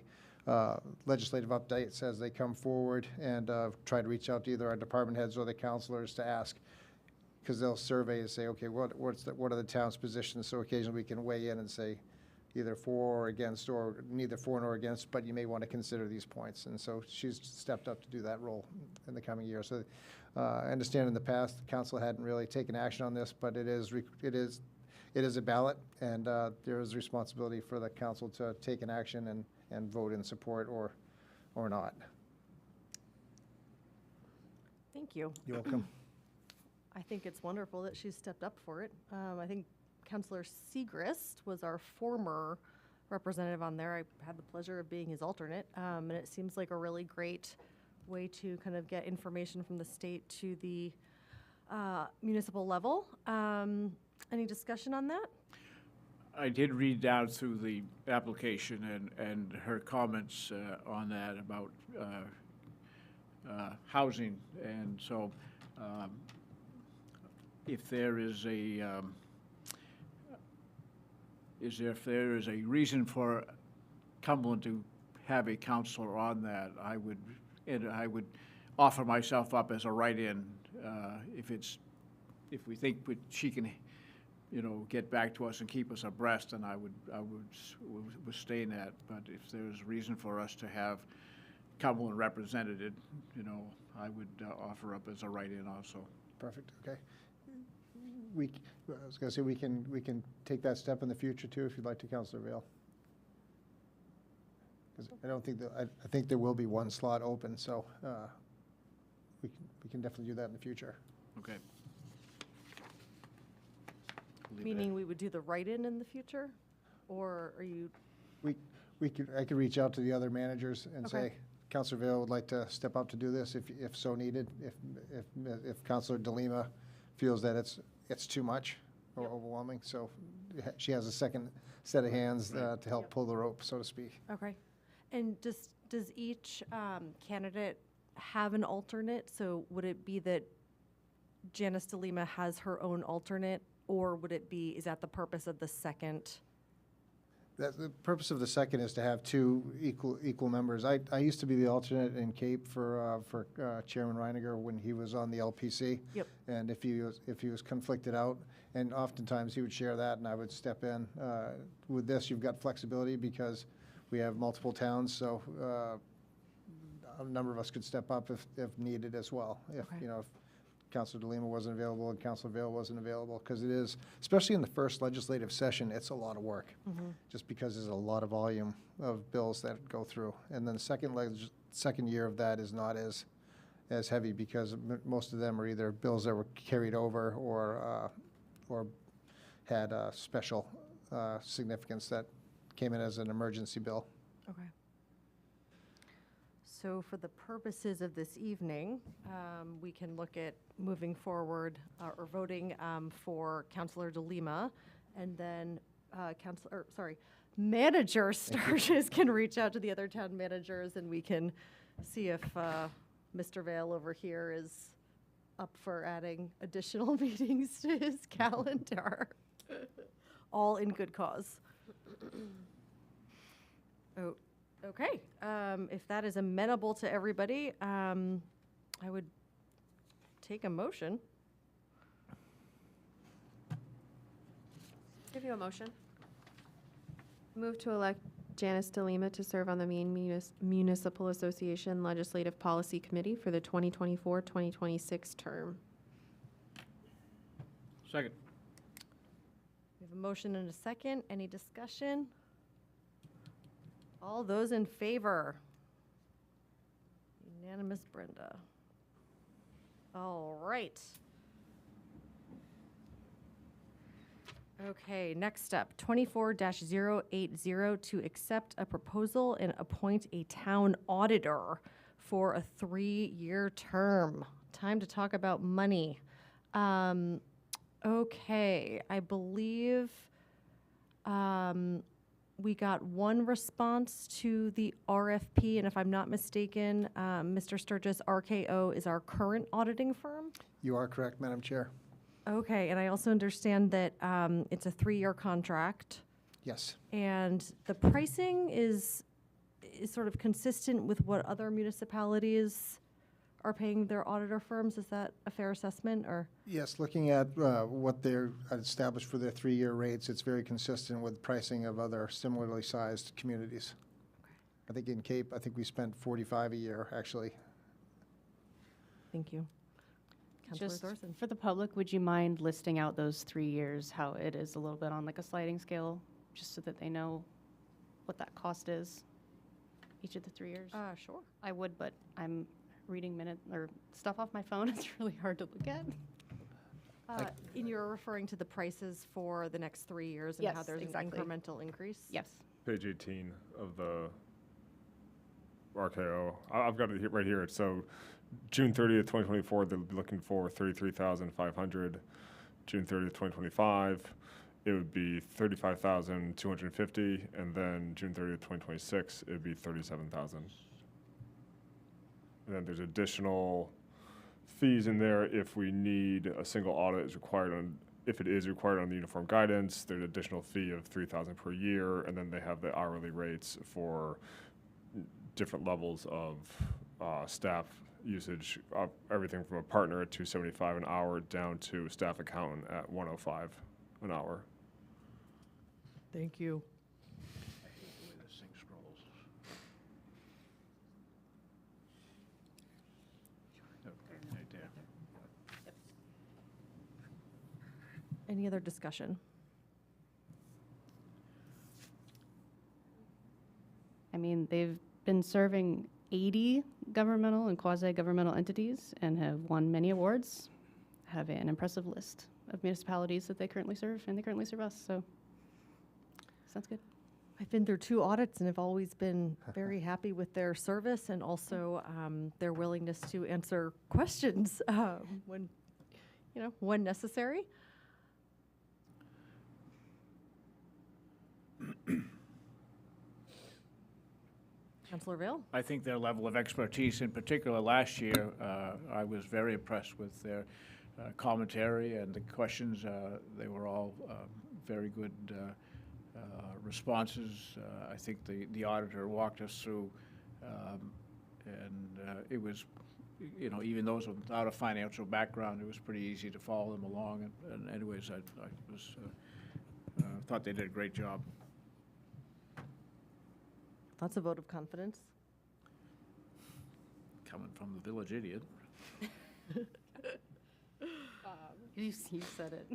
legislative updates as they come forward, and try to reach out to either our department heads or the counselors to ask, because they'll survey and say, okay, what are the town's positions? So occasionally we can weigh in and say either for or against, or neither for nor against, but you may want to consider these points. And so she's stepped up to do that role in the coming year. So I understand in the past, the council hadn't really taken action on this, but it is a ballot, and there is responsibility for the council to take an action and vote in support or not. Thank you. You're welcome. I think it's wonderful that she's stepped up for it. I think Councillor Segrist was our former representative on there. I had the pleasure of being his alternate, and it seems like a really great way to kind of get information from the state to the municipal level. Any discussion on that? I did read down through the application and her comments on that about housing, and so if there is a if there is a reason for Cumberland to have a counselor on that, I would offer myself up as a write-in if we think she can, get back to us and keep us abreast, and I would sustain that. But if there's reason for us to have Cumberland represented, I would offer up as a write-in also. Perfect, okay. I was going to say, we can take that step in the future, too, if you'd like to, Councillor Vail. Because I don't think I think there will be one slot open, so we can definitely do that in the future. Okay. Meaning we would do the write-in in the future? Or are you? I could reach out to the other managers and Okay. say, Councillor Vail would like to step up to do this if so needed. If Councillor DeLima feels that it's too much or overwhelming, so she has a second set of hands to help Yep. pull the rope, so to speak. Okay. And does each candidate have an alternate? So would it be that Janice DeLima has her own alternate, or would it be, is that the purpose of the second? The purpose of the second is to have two equal members. I used to be the alternate in Cape for Chairman Reiniger when he was on the LPC. Yep. And if he was conflicted out, and oftentimes he would share that, and I would step in. With this, you've got flexibility because we have multiple towns, so a number of us could step up if needed as well. If Okay. if Councilor DeLima wasn't available and Councilor Vail wasn't available, because it is, especially in the first legislative session, it's a lot of work, just because there's a lot of volume of bills that go through. And then the second year of that is not as heavy, because most of them are either bills that were carried over or had special significance that came in as an emergency bill. Okay. So for the purposes of this evening, we can look at moving forward or voting for Councilor DeLima, and then Manager Sturgis can reach out to the other town managers, and we can see if Mr. Vail over here is up for adding additional meetings to his calendar. All in good cause. Oh. Okay, if that is amenable to everybody, I would take a motion. Give you a motion. Move to elect Janice DeLima to serve on the Maine Municipal Association Legislative Policy Committee for the 2024-2026 term. Second. We have a motion and a second. Any discussion? All those in favor? Unanimous, Brenda. All right. Okay, next up, 24-080 to accept a proposal and appoint a town auditor for a 3-year term. Time to talk about money. Okay, I believe we got one response to the RFP, and if I'm not mistaken, Mr. Sturgis, RKO is our current auditing firm? You are correct, Madam Chair. Okay, and I also understand that it's a 3-year contract, Yes. and the pricing is sort of consistent with what other municipalities are paying their auditor firms. Is that a fair assessment, or? Yes, looking at what they're established for their 3-year rates, it's very consistent with pricing of other similarly sized communities. I think in Cape, I think we spent 45 a year, actually. Thank you. Councilor Just Thorson. for the public, would you mind listing out those 3 years, how it is a little bit on like a sliding scale, just so that they know what that cost is, each of the 3 years? Sure. I would, but I'm reading minute or stuff off my phone. It's really hard to look at. And you're referring to the prices for the next 3 years and how Yes, there's exactly. an incremental increase? Yes. Page 18 of the RKO. I've got it right here. So June 30th, 2024, they'll be looking for 33,500. June 30th, 2025, it would be 35,250, and then June 30th, 2026, it would be 37,000. And then there's additional fees in there if we need a single audit is required on, if it is required on the uniform guidance, there's an additional fee of 3,000 per year, and then they have the hourly rates for different levels of staff usage, everything from a partner at $275 an hour down to staff accountant at $105 an hour. Thank you. I hate the way this thing scrolls. Oh, right there. Any other discussion? I mean, they've been serving 80 governmental and quasi-governmental entities and have won many awards, have an impressive list of municipalities that they currently serve, and they currently serve us, so sounds good. I've been through 2 audits and have always been very happy with their service and also their willingness to answer questions when necessary. Councilor Vail? I think their level of expertise, in particular last year, I was very impressed with their commentary and the questions. They were all very good responses. I think the auditor walked us through, and it was, even those without a financial background, it was pretty easy to follow them along. And anyways, I was thought they did a great job. That's a vote of confidence. Coming from the village idiot. You said it,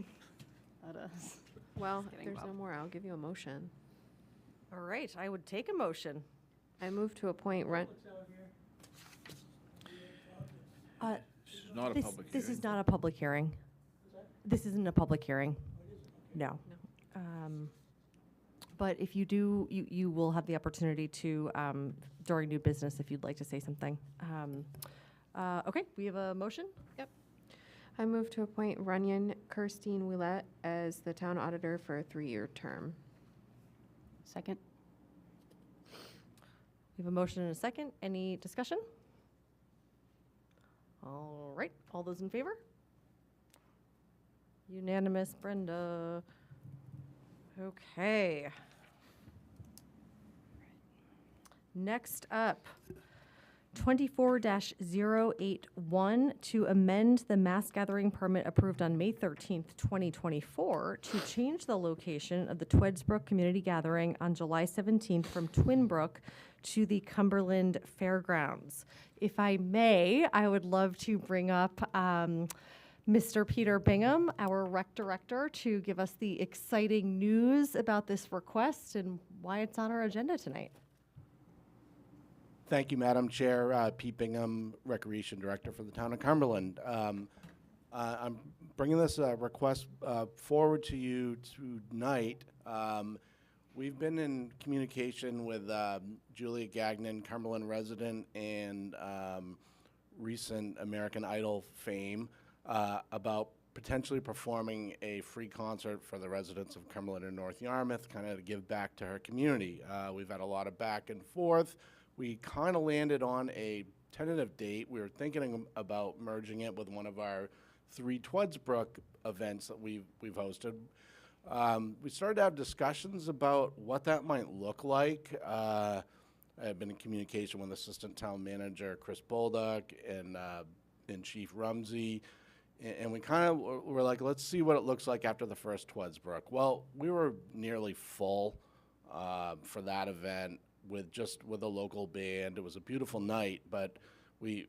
not us. Well, Just if kidding, there's no Bob. more, I'll give you a motion. All right, I would take a motion. I move to appoint This is not a This public this hearing. is not a public hearing. This isn't a public hearing. No. But if you do, you will have the opportunity to, during new business, if you'd like to say something. Okay, we have a motion? Yep. I move to appoint Runyon Kirstine Willett as the town auditor for a 3-year term. Second? We have a motion and a second. Any discussion? All right, all those in favor? Unanimous, Brenda. Okay. Next up, 24-081 to amend the mass gathering permit approved on May 13th, 2024 to change the location of the Twedsbrook Community Gathering on July 17th from Twinbrook to the Cumberland Fairgrounds. If I may, I would love to bring up Mr. Peter Bingham, our rec director, to give us the exciting news about this request and why it's on our agenda tonight. Thank you, Madam Chair. Pete Bingham, Recreation Director for the town of Cumberland. I'm bringing this request forward to you tonight. We've been in communication with Julia Gagnon, Cumberland resident and recent American Idol fame, about potentially performing a free concert for the residents of Cumberland and North Yarmouth, kind of to give back to her community. We've had a lot of back and forth. We kind of landed on a tentative date. We were thinking about merging it with one of our 3 Twedsbrook events that we've hosted. We started to have discussions about what that might look like. I've been in communication with Assistant Town Manager Chris Bolduc and Chief Rumsey, and we kind of were like, let's see what it looks like after the first Twadsbrook. Well, we were nearly full for that event with a local band. It was a beautiful night, but we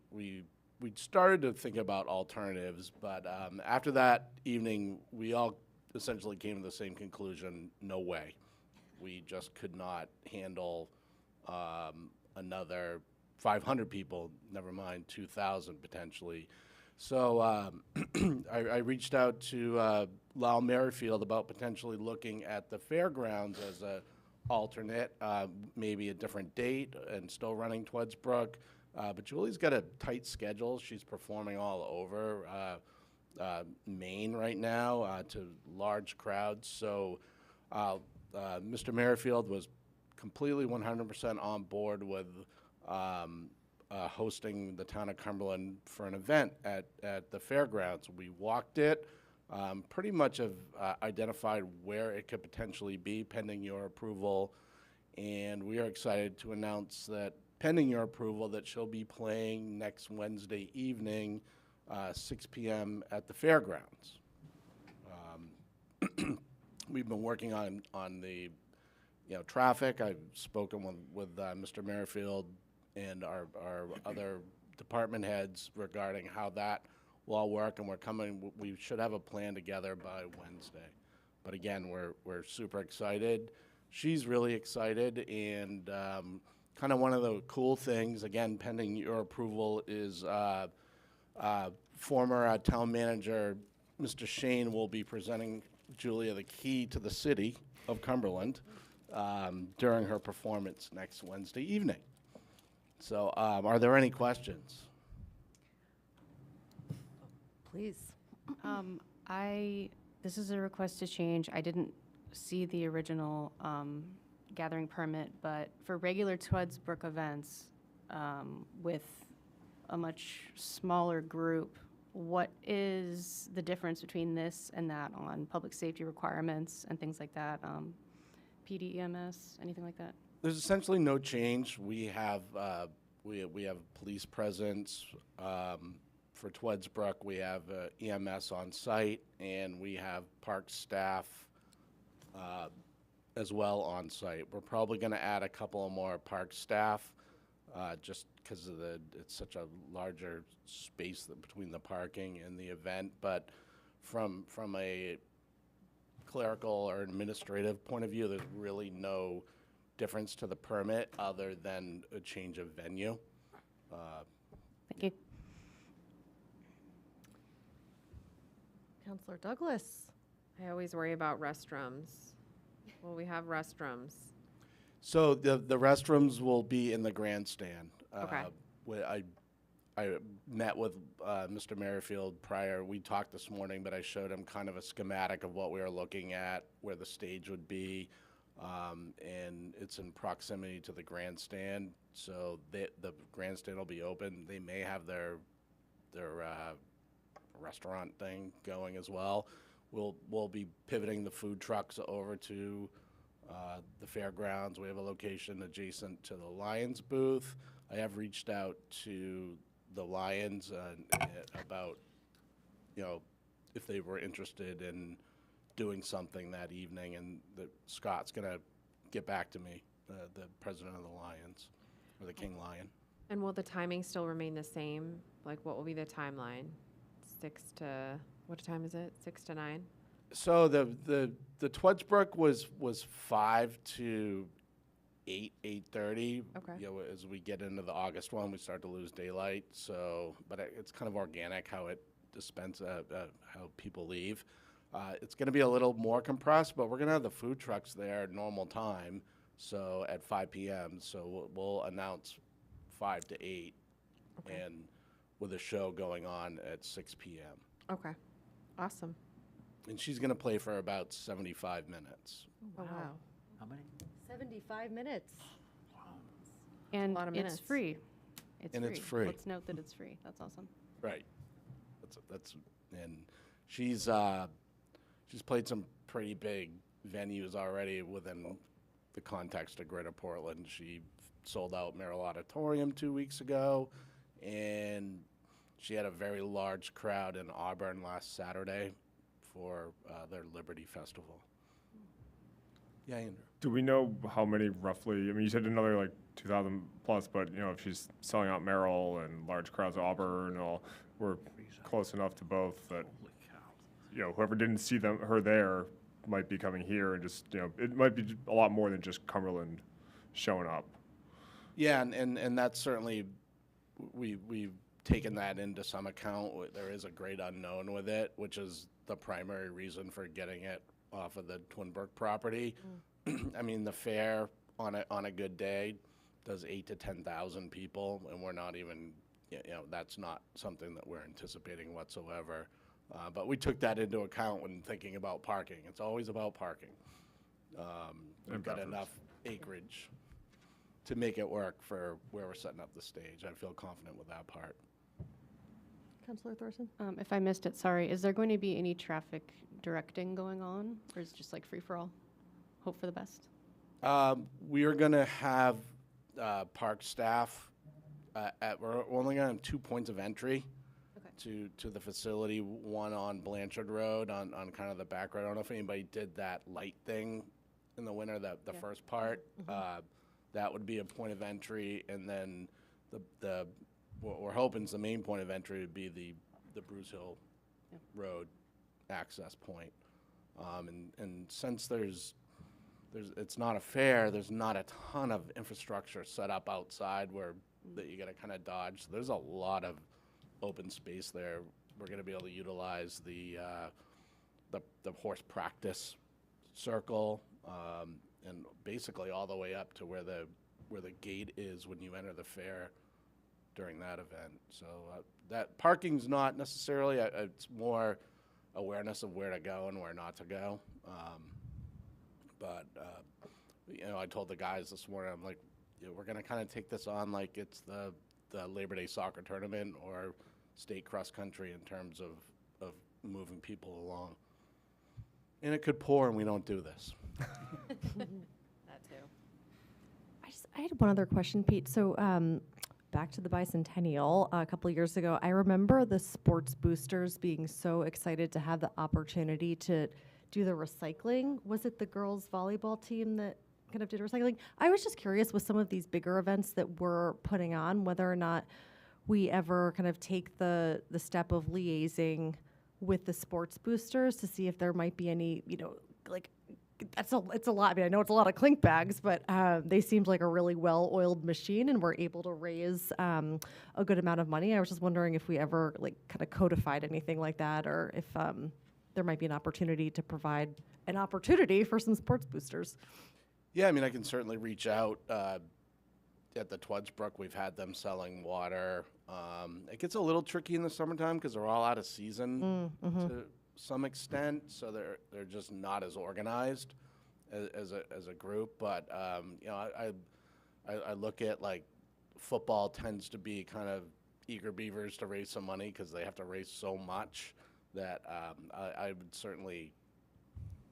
started to think about alternatives. But after that evening, we all essentially came to the same conclusion: no way. We just could not handle another 500 people, never mind 2,000 potentially. So I reached out to Lyle Merrifield about potentially looking at the fairgrounds as a alternate, maybe a different date, and still running Twadsbrook. But Julie's got a tight schedule. She's performing all over Maine right now to large crowds. So Mr. Merrifield was completely 100% on board with hosting the town of Cumberland for an event at the fairgrounds. We walked it, pretty much have identified where it could potentially be pending your approval, and we are excited to announce that pending your approval that she'll be playing next Wednesday evening, 6 p.m. at the fairgrounds. We've been working on the traffic. I've spoken with Mr. Merrifield and our other department heads regarding how that will all work, and we should have a plan together by Wednesday. But again, we're super excited. She's really excited, and kind of one of the cool things, again, pending your approval, is former town manager Mr. Shane will be presenting Julia the key to the city of Cumberland during her performance next Wednesday evening. So are there any questions? Please. This is a request to change. I didn't see the original gathering permit, but for regular Twadsbrook events with a much smaller group, what is the difference between this and that on public safety requirements and things like that? PD, EMS, anything like that? There's essentially no change. We have police presence for Twadsbrook. We have EMS on site, and we have park staff as well on site. We're probably going to add a couple of more park staff just because of it's such a larger space between the parking and the event. But from a clerical or administrative point of view, there's really no difference to the permit other than a change of venue. Thank you. Councillor Douglas. I always worry about restrooms. Will we have restrooms? So the restrooms will be in the grandstand. Okay. I met with Mr. Merrifield prior. We talked this morning, but I showed him kind of a schematic of what we were looking at, where the stage would be, and it's in proximity to the grandstand. So the grandstand will be open. They may have their restaurant thing going as well. We'll be pivoting the food trucks over to the fairgrounds. We have a location adjacent to the Lions booth. I have reached out to the Lions about, if they were interested in doing something that evening, and Scott's going to get back to me, the president of the Lions, or the King Lion. And will the timing still remain the same? Like, what will be the timeline? 6 to, what time is it? 6 to 9? So the Twadsbrook was 5 to 8:30. Okay. As we get into the August one, we start to lose daylight. So, but it's kind of organic how it how people leave. It's going to be a little more compressed, but we're going to have the food trucks there at normal time, so at 5 p.m. So we'll announce 5 to 8, Okay. and with a show going on at 6 p.m. Okay. Awesome. And she's going to play for about 75 minutes. Oh, wow. How many? 75 minutes. And lot of it's minutes. free. And it's free. Let's note that it's free. That's awesome. Right. And she's played some pretty big venues already within the context of Greater Portland. She sold out Merrill Auditorium 2 weeks ago, and she had a very large crowd in Auburn last Saturday for their Liberty Festival. Yeah, Andrew. Do we know how many roughly? I mean, you said another like 2,000 plus, but you know, if she's selling out Merrill and large crowds at Auburn and all, we're close enough to both that you know whoever didn't see her there might be coming here, and just you know it might be a lot more than just Cumberland showing up. Yeah, and that's certainly we've taken that into some account. There is a great unknown with it, which is the primary reason for getting it off of the Twinbrook property. I mean, the fair on a good day does 8,000 to 10,000 people, and we're not even, you know, that's not something that we're anticipating whatsoever. But we took that into account when thinking about parking. It's always about parking. We've got enough acreage to make it work for where we're setting up the stage. I feel confident with that part. Councillor Thorson? If I missed it, sorry, is there going to be any traffic directing going on, or is it just like free-for-all? Hope for the best. We are going to have park staff we're only going to have 2 points of entry to the facility, one on Blanchard Road on kind of the back road. I don't know if anybody did that light thing in the winter, the first part. That would be a point of entry, and then the what we're hoping is the main point of entry would be the Bruce Hill Road access point. And since it's not a fair, there's not a ton of infrastructure set up outside that you got to kind of dodge. So there's a lot of open space there. We're going to be able to utilize the horse practice circle, and basically all the way up to where the gate is when you enter the fair during that event. So that parking's not necessarily, it's more awareness of where to go and where not to go. But you know, I told the guys this morning, I'm like, you know, we're going to kind of take this on like it's the Labor Day soccer tournament or state cross country in terms of moving people along. And it could pour and we don't do this. That too. I had one other question, Pete. So back to the bicentennial, a couple of years ago, I remember the sports boosters being so excited to have the opportunity to do the recycling. Was it the girls volleyball team that kind of did recycling? I was just curious with some of these bigger events that we're putting on, whether or not we ever kind of take the step of liaising with the sports boosters to see if there might be any, you know, like it's a lot. I mean, I know it's a lot of clink bags, but they seemed like a really well-oiled machine, and we're able to raise a good amount of money. I was just wondering if we ever like kind of codified anything like that, or if there might be an opportunity to provide an opportunity for some sports boosters. Yeah, I mean, I can certainly reach out. At the Twadsbrook, we've had them selling water. It gets a little tricky in the summertime because they're all out of season to some extent, so they're just not as organized as a group. But you know, I look at like football tends to be kind of eager beavers to raise some money because they have to raise so much that I would certainly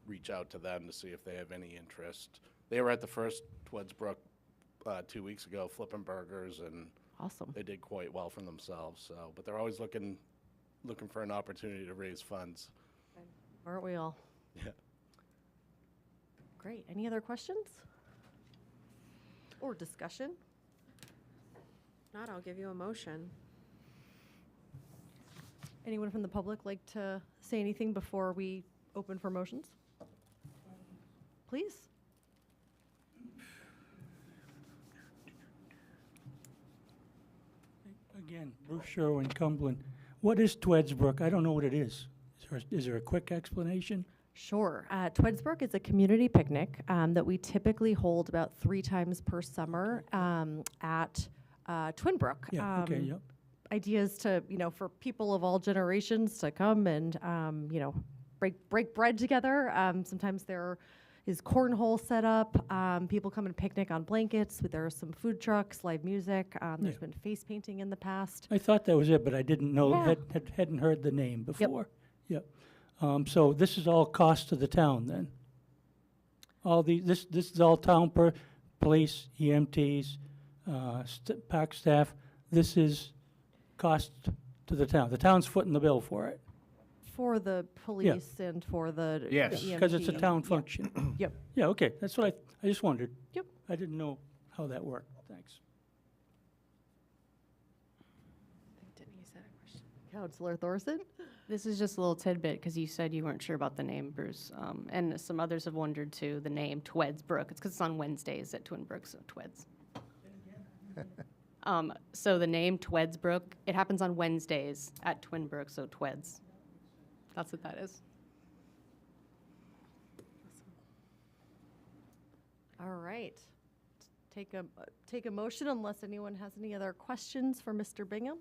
reach out to them to see if they have any interest. They were at the first Twadsbrook 2 weeks ago, flipping burgers, and Awesome. they did quite well for themselves. So, but they're always looking for an opportunity to raise funds. Aren't we all? Yeah. Great. Any other questions or discussion? Not, I'll give you a motion. Anyone from the public like to say anything before we open for motions? Please. Again, Bruce Sherwin, Cumberland. What is Twadsbrook? I don't know what it is. Is there a quick explanation? Sure. Twadsbrook is a community picnic that we typically hold about 3 times per summer at Twinbrook. Yeah, okay, yep. Ideas to, you know, for people of all generations to come and, you know, break bread together. Sometimes there is cornhole set up. People come and picnic on blankets. There are some food trucks, live music. There's been face painting in the past. I thought that was it, but I didn't know, Yeah. hadn't heard the name before. Yep. So this is all cost to the town then? All this is all town police, EMTs, park staff, this is cost to the town. The town's footing the bill for it. For the police and for the Yes. the Because it's a EMT. town function. Yep. Yeah, okay, that's what I just wondered. Yep. I didn't know how that worked. Thanks. Counselor Thorson? This is just a little tidbit, because you said you weren't sure about the name, Bruce. And some others have wondered too, the name Tweds Brook. It's because it's on Wednesdays at Twin Brook, so Tweds. So the name Tweds Brook, it happens on Wednesdays at Twin Brook, so Tweds. That's what that is. All right. Take a motion unless anyone has any other questions for Mr. Bingham.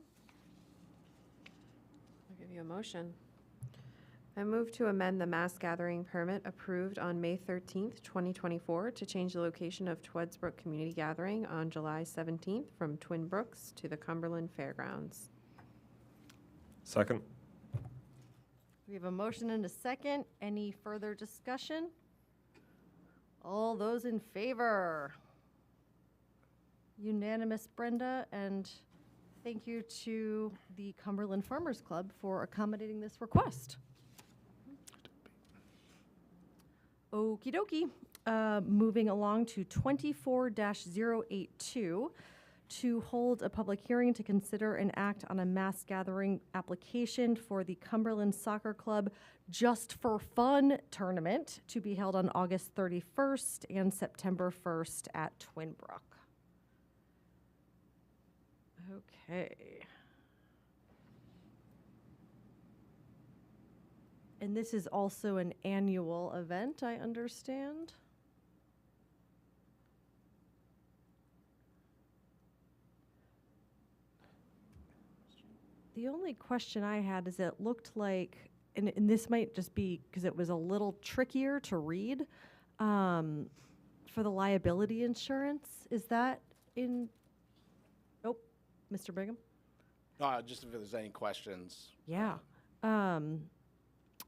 I'll give you a motion. I move to amend the mass gathering permit approved on May 13th, 2024, to change the location of Twedsbrook Community Gathering on July 17th from Twin Brooks to the Cumberland Fairgrounds. Second. We have a motion and a second. Any further discussion? All those in favor? Unanimous, Brenda, and thank you to the Cumberland Farmers Club for accommodating this request. Okie dokie. Moving along to 24-082, to hold a public hearing to consider and act on a mass gathering application for the Cumberland Soccer Club Just for Fun tournament to be held on August 31st and September 1st at Twin Brook. Okay. And this is also an annual event, I understand. The only question I had is it looked like, and this might just be because it was a little trickier to read, for the liability insurance. Is that in, oh, Mr. Brigham? Just if there's any questions. Yeah.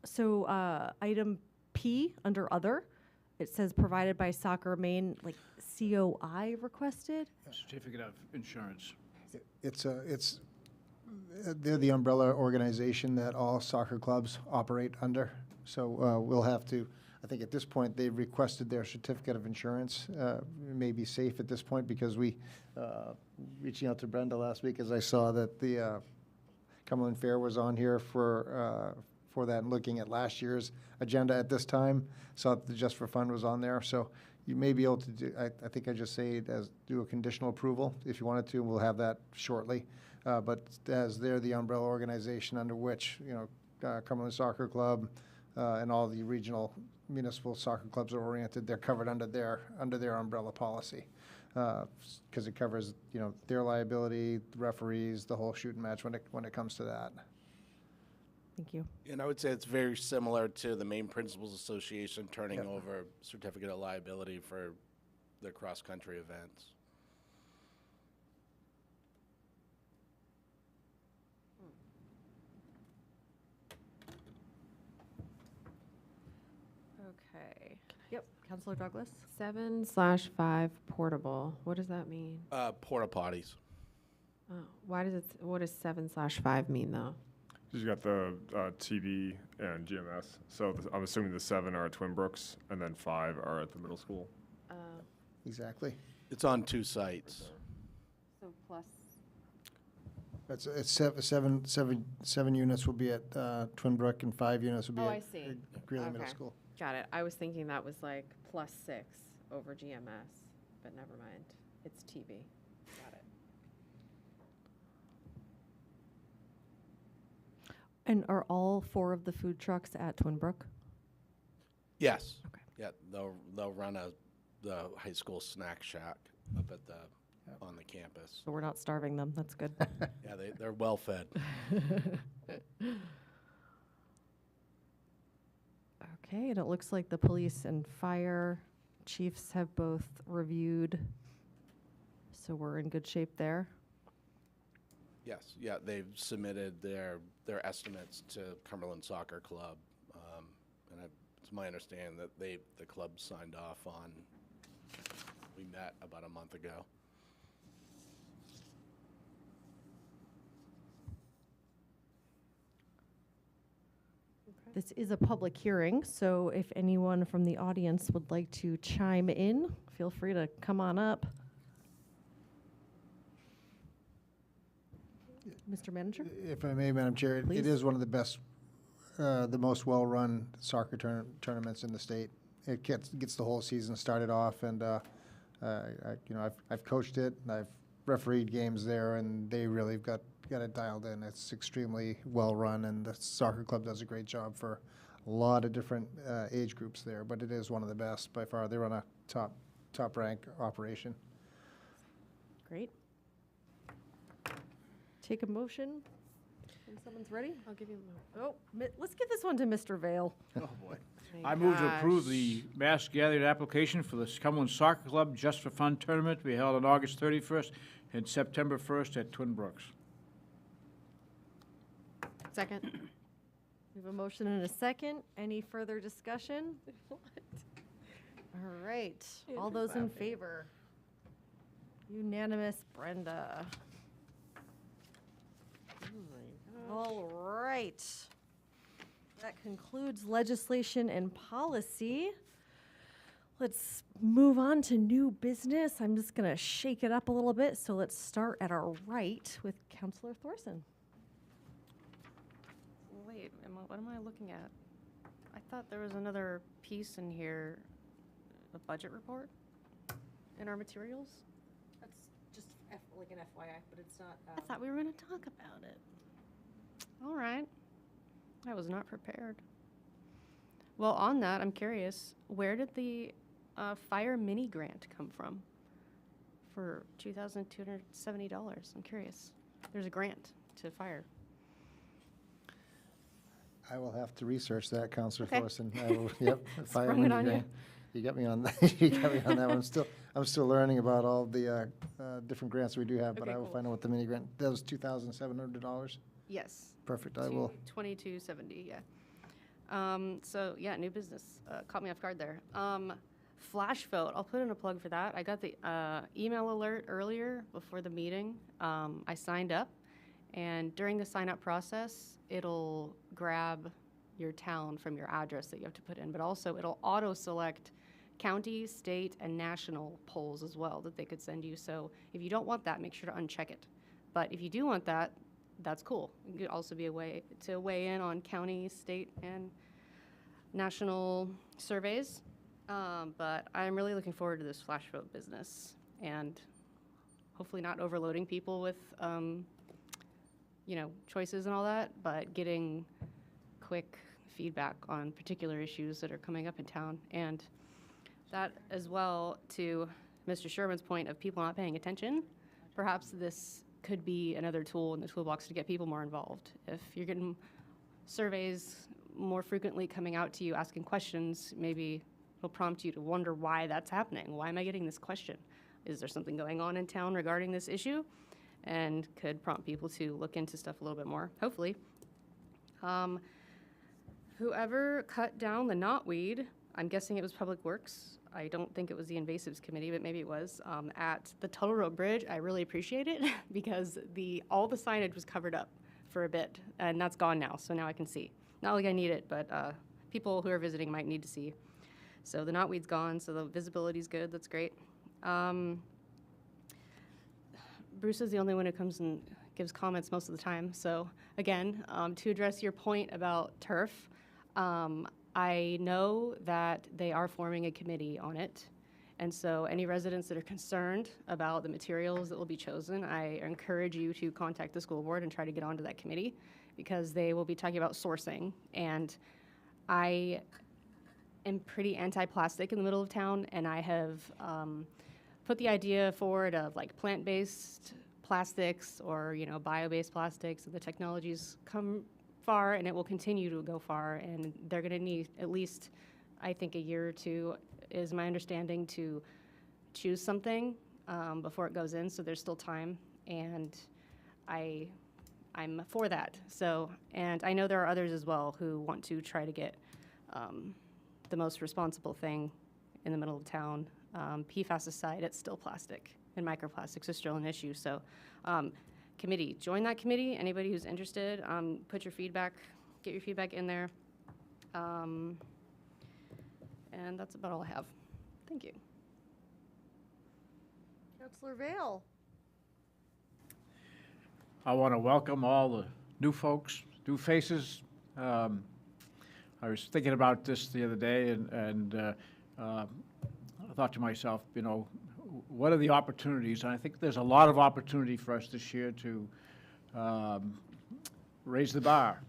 So item P under other, it says provided by Soccer Maine, like COI requested. Certificate of insurance. They're the umbrella organization that all soccer clubs operate under. So we'll have to, I think at this point, they've requested their certificate of insurance. It may be safe at this point because reaching out to Brenda last week as I saw that the Cumberland Fair was on here for that and looking at last year's agenda at this time. Saw that the Just for Fun was on there. So you may be able to do, I think I just say it as do a conditional approval if you wanted to. We'll have that shortly. But as they're the umbrella organization under which, Cumberland Soccer Club and all the regional municipal soccer clubs are oriented, they're covered under their umbrella policy. Because it covers, their liability, the referees, the whole shooting match when it comes to that. Thank you. And I would say it's very similar to the Maine Principals Association turning over certificate of liability for their cross-country events. Okay. Yep. Councilor Douglas? 7/5 portable. What does that mean? Porta potties. Oh, what does 7/5 mean though? You got the TV and GMS. So I'm assuming the 7 are at Twin Brooks and then 5 are at the middle school. Exactly. It's on 2 sites. So plus. It's seven units will be at Twin Brook and 5 units will be Oh, I at see. Greeley Middle Okay. School. Got it. I was thinking that was like +6 over GMS, but never mind. It's TV. Got it. And are all 4 of the food trucks at Twin Brook? Yes. Okay. Yeah, they'll run the high school snack shack up at on the campus. So we're not starving them. That's good. Yeah, they're well fed. Okay, and it looks like the police and fire chiefs have both reviewed, so we're in good shape there. Yes, yeah, they've submitted their estimates to Cumberland Soccer Club, and it's my understanding that the club signed off on. We met about a month ago. This is a public hearing, so if anyone from the audience would like to chime in, feel free to come on up. Mr. Manager? If I may, Madam Chair, it Please. is one of the best, the most well-run soccer tournaments in the state. It gets the whole season started off, and I've coached it, and I've refereed games there, and they really got it dialed in. It's extremely well-run, and the soccer club does a great job for a lot of different age groups there. But it is one of the best by far. They run a top rank operation. Great. Take a motion when someone's ready. I'll give you a Oh, let's give this one to Mr. Vale. Oh, boy. I move to approve the mass gathered application for the Cumberland Soccer Club Just for Fun tournament to be held on August 31st and September 1st at Twin Brooks. Second. We have a motion and a second. Any further discussion? All right. All those in favor? Unanimous, Brenda. All right. That concludes legislation and policy. Let's move on to new business. I'm just going to shake it up a little bit. So let's start at our right with Councillor Thorson. Wait, what am I looking at? I thought there was another piece in here, a budget report in our materials. That's just like an FYI, but it's not. I thought we were going to talk about it. All right. I was not prepared. Well, on that, I'm curious, where did the fire mini grant come from for $2,270? I'm curious. There's a grant to fire. I will have to research that, Councillor Okay. Thorson. I will, yep. fire Sprung it on mini you. grant. You got me on that. You got me on that one. I'm still learning about all the different grants we do have, but Okay, I will cool. find out what the mini grant. That was $2,700. Yes. Perfect. I will. $22.70, yeah. So, yeah, new business. Caught me off guard there. Flash vote, I'll put in a plug for that. I got the email alert earlier before the meeting. I signed up, and during the sign-up process, it'll grab your town from your address that you have to put in, but also it'll auto-select county, state, and national polls as well that they could send you. So if you don't want that, make sure to uncheck it. But if you do want that, that's cool. It could also be a way to weigh in on county, state, and national surveys. But I'm really looking forward to this flash vote business and hopefully not overloading people with, choices and all that, but getting quick feedback on particular issues that are coming up in town. And that as well, to Mr. Sherman's point of people not paying attention, perhaps this could be another tool in the toolbox to get people more involved. If you're getting surveys more frequently coming out to you asking questions, maybe it'll prompt you to wonder why that's happening. Why am I getting this question? Is there something going on in town regarding this issue? And could prompt people to look into stuff a little bit more, hopefully. Whoever cut down the knotweed, I'm guessing it was Public Works. I don't think it was the Invasives Committee, but maybe it was, at the Tuttle Road Bridge. I really appreciate it because all the signage was covered up for a bit, and that's gone now, so now I can see. Not like I need it, but people who are visiting might need to see. So the knotweed's gone, so the visibility's good. That's great. Bruce is the only one who comes and gives comments most of the time. So again, to address your point about turf, I know that they are forming a committee on it. And so any residents that are concerned about the materials that will be chosen, I encourage you to contact the school board and try to get onto that committee because they will be talking about sourcing. And I am pretty anti-plastic in the middle of town, and I have put the idea forward of like plant-based plastics or bio-based plastics, and the technology's come far and it will continue to go far, and they're going to need at least, I think, a year or two is my understanding to choose something before it goes in, so there's still time, and I'm for that. So, and I know there are others as well who want to try to get the most responsible thing in the middle of town. PFAS aside, it's still plastic, and microplastics are still an issue. So, committee, join that committee. Anybody who's interested, get your feedback in there. And that's about all I have. Thank you. Counselor Vale. I want to welcome all the new folks, new faces. I was thinking about this the other day, and I thought to myself, you know, what are the opportunities? And I think there's a lot of opportunity for us this year to raise the bar.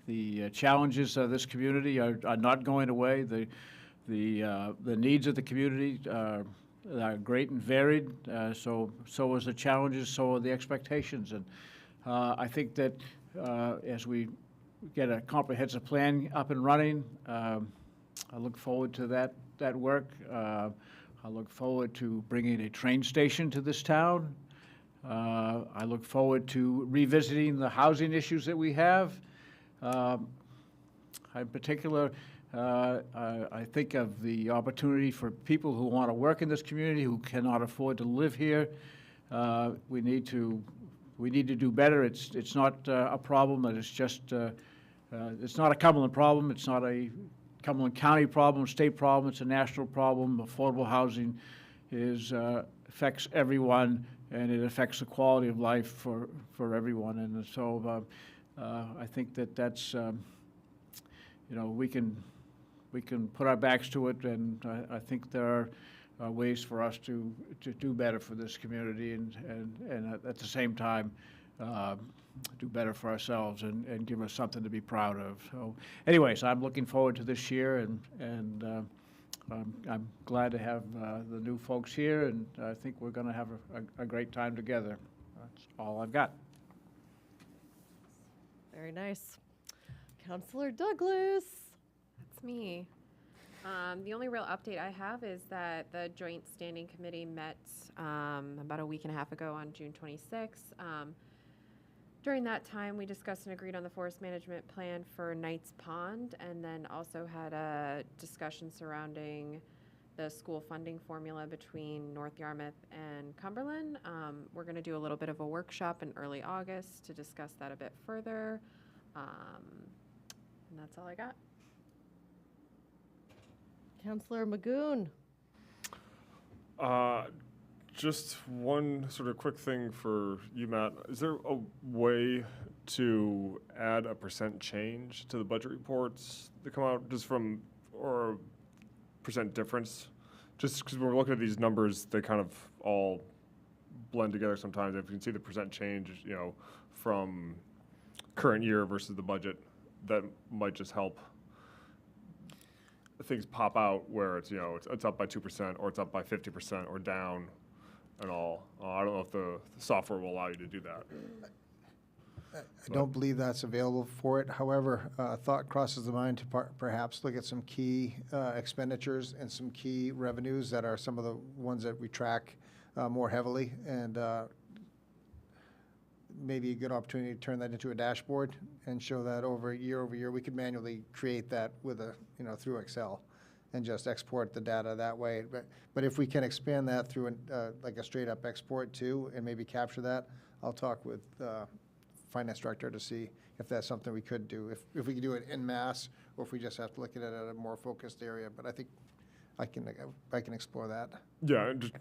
The challenges of this community are not going away. The needs of the community are great and varied. So is the challenges, so are the expectations. And I think that as we get a comprehensive plan up and running, I look forward to that work. I look forward to bringing a train station to this town. I look forward to revisiting the housing issues that we have. In particular, I think of the opportunity for people who want to work in this community, who cannot afford to live here. We need to do better. It's not a problem that is just, it's not a Cumberland problem. It's not a Cumberland County problem, state problem. It's a national problem. Affordable housing affects everyone, and it affects the quality of life for everyone. And so I think that's, you know, we can put our backs to it, and I think there are ways for us to do better for this community, and at the same time do better for ourselves and give us something to be proud of. So, anyways, I'm looking forward to this year, and I'm glad to have the new folks here, and I think we're going to have a great time together. That's all I've got. Very nice. Counselor Douglas. That's me. The only real update I have is that the Joint Standing Committee met about a week and a half ago on June 26th. During that time, we discussed and agreed on the forest management plan for Knights Pond, and then also had a discussion surrounding the school funding formula between North Yarmouth and Cumberland. We're going to do a little bit of a workshop in early August to discuss that a bit further. And that's all I got. Counselor Magoon. Just one sort of quick thing for you, Matt. Is there a way to add a percent change to the budget reports that come out just from, or percent difference? Just because when we're looking at these numbers, they kind of all blend together sometimes. If you can see the percent change, you know, from current year versus the budget, that might just help things pop out where it's, you know, it's up by 2% or it's up by 50% or down and all. I don't know if the software will allow you to do that. I don't believe that's available for it. However, a thought crosses the mind to perhaps look at some key expenditures and some key revenues that are some of the ones that we track more heavily, and maybe a good opportunity to turn that into a dashboard and show that over year. We could manually create that with through Excel and just export the data that way. But if we can expand that through like a straight up export too, and maybe capture that, I'll talk with finance director to see if that's something we could do. If we could do it en masse, or if we just have to look at it at a more focused area. But I think I can explore that. Yeah, just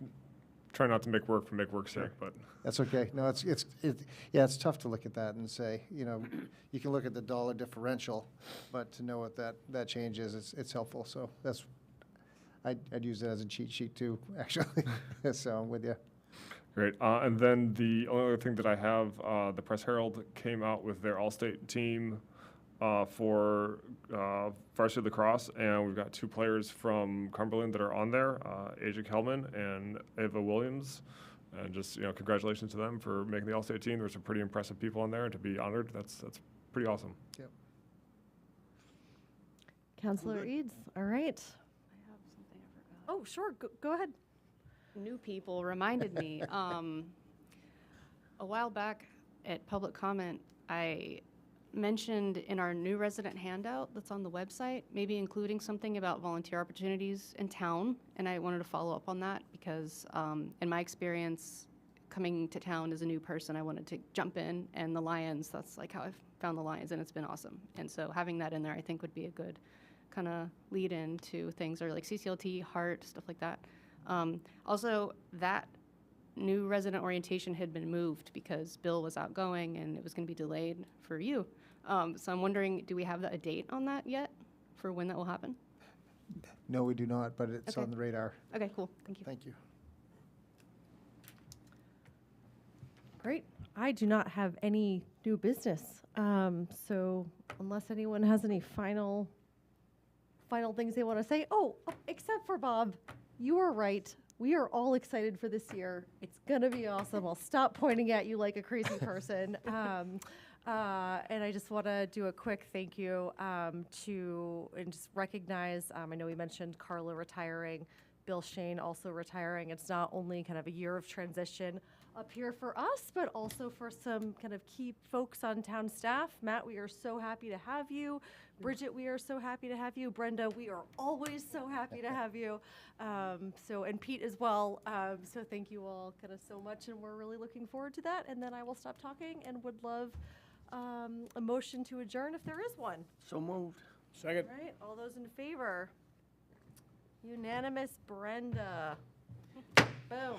try not to make work for make work's sake, but That's okay. No, it's tough to look at that and say, you know, you can look at the dollar differential, but to know what that change is, it's helpful. So I'd use it as a cheat sheet too, actually. So I'm with you. great. And then the only other thing that I have, the Press Herald came out with their all-state team for varsity lacrosse, and we've got two players from Cumberland that are on there, Asia Kelman and Ava Williams. And just, you know, congratulations to them for making the all-state team. There's some pretty impressive people on there, and to be honored, that's pretty awesome. Yep. Counselor Eads. All right. I have something I forgot. Oh, sure. Go ahead. New people reminded me. A while back at public comment, I mentioned in our new resident handout that's on the website, maybe including something about volunteer opportunities in town, and I wanted to follow up on that because in my experience, coming to town as a new person, I wanted to jump in, and the Lions, that's like how I found the Lions, and it's been awesome. And so having that in there, I think would be a good kind of lead into things, or like CCLT, heart, stuff like that. Also, that new resident orientation had been moved because Bill was outgoing and it was going to be delayed for you. So I'm wondering, do we have a date on that yet for when that will happen? No, we do not, but it's Okay. on the radar. Okay, cool. Thank you. Thank you. Great. I do not have any new business. So unless anyone has any final things they want to say, except for Bob, you are right. We are all excited for this year. It's gonna be awesome. I'll stop pointing at you like a crazy person. And I just want to do a quick thank you and just recognize. I know we mentioned Carla retiring, Bill Shane also retiring. It's not only kind of a year of transition up here for us, but also for some kind of key folks on town staff. Matt, we are so happy to have you. Bridget, we are so happy to have you. Brenda, we are always so happy to have you. And Pete as well. So thank you all kind of so much, and we're really looking forward to that. And then I will stop talking and would love a motion to adjourn if there is one. So moved. Second. All right, all those in favor? Unanimous, Brenda. Boom.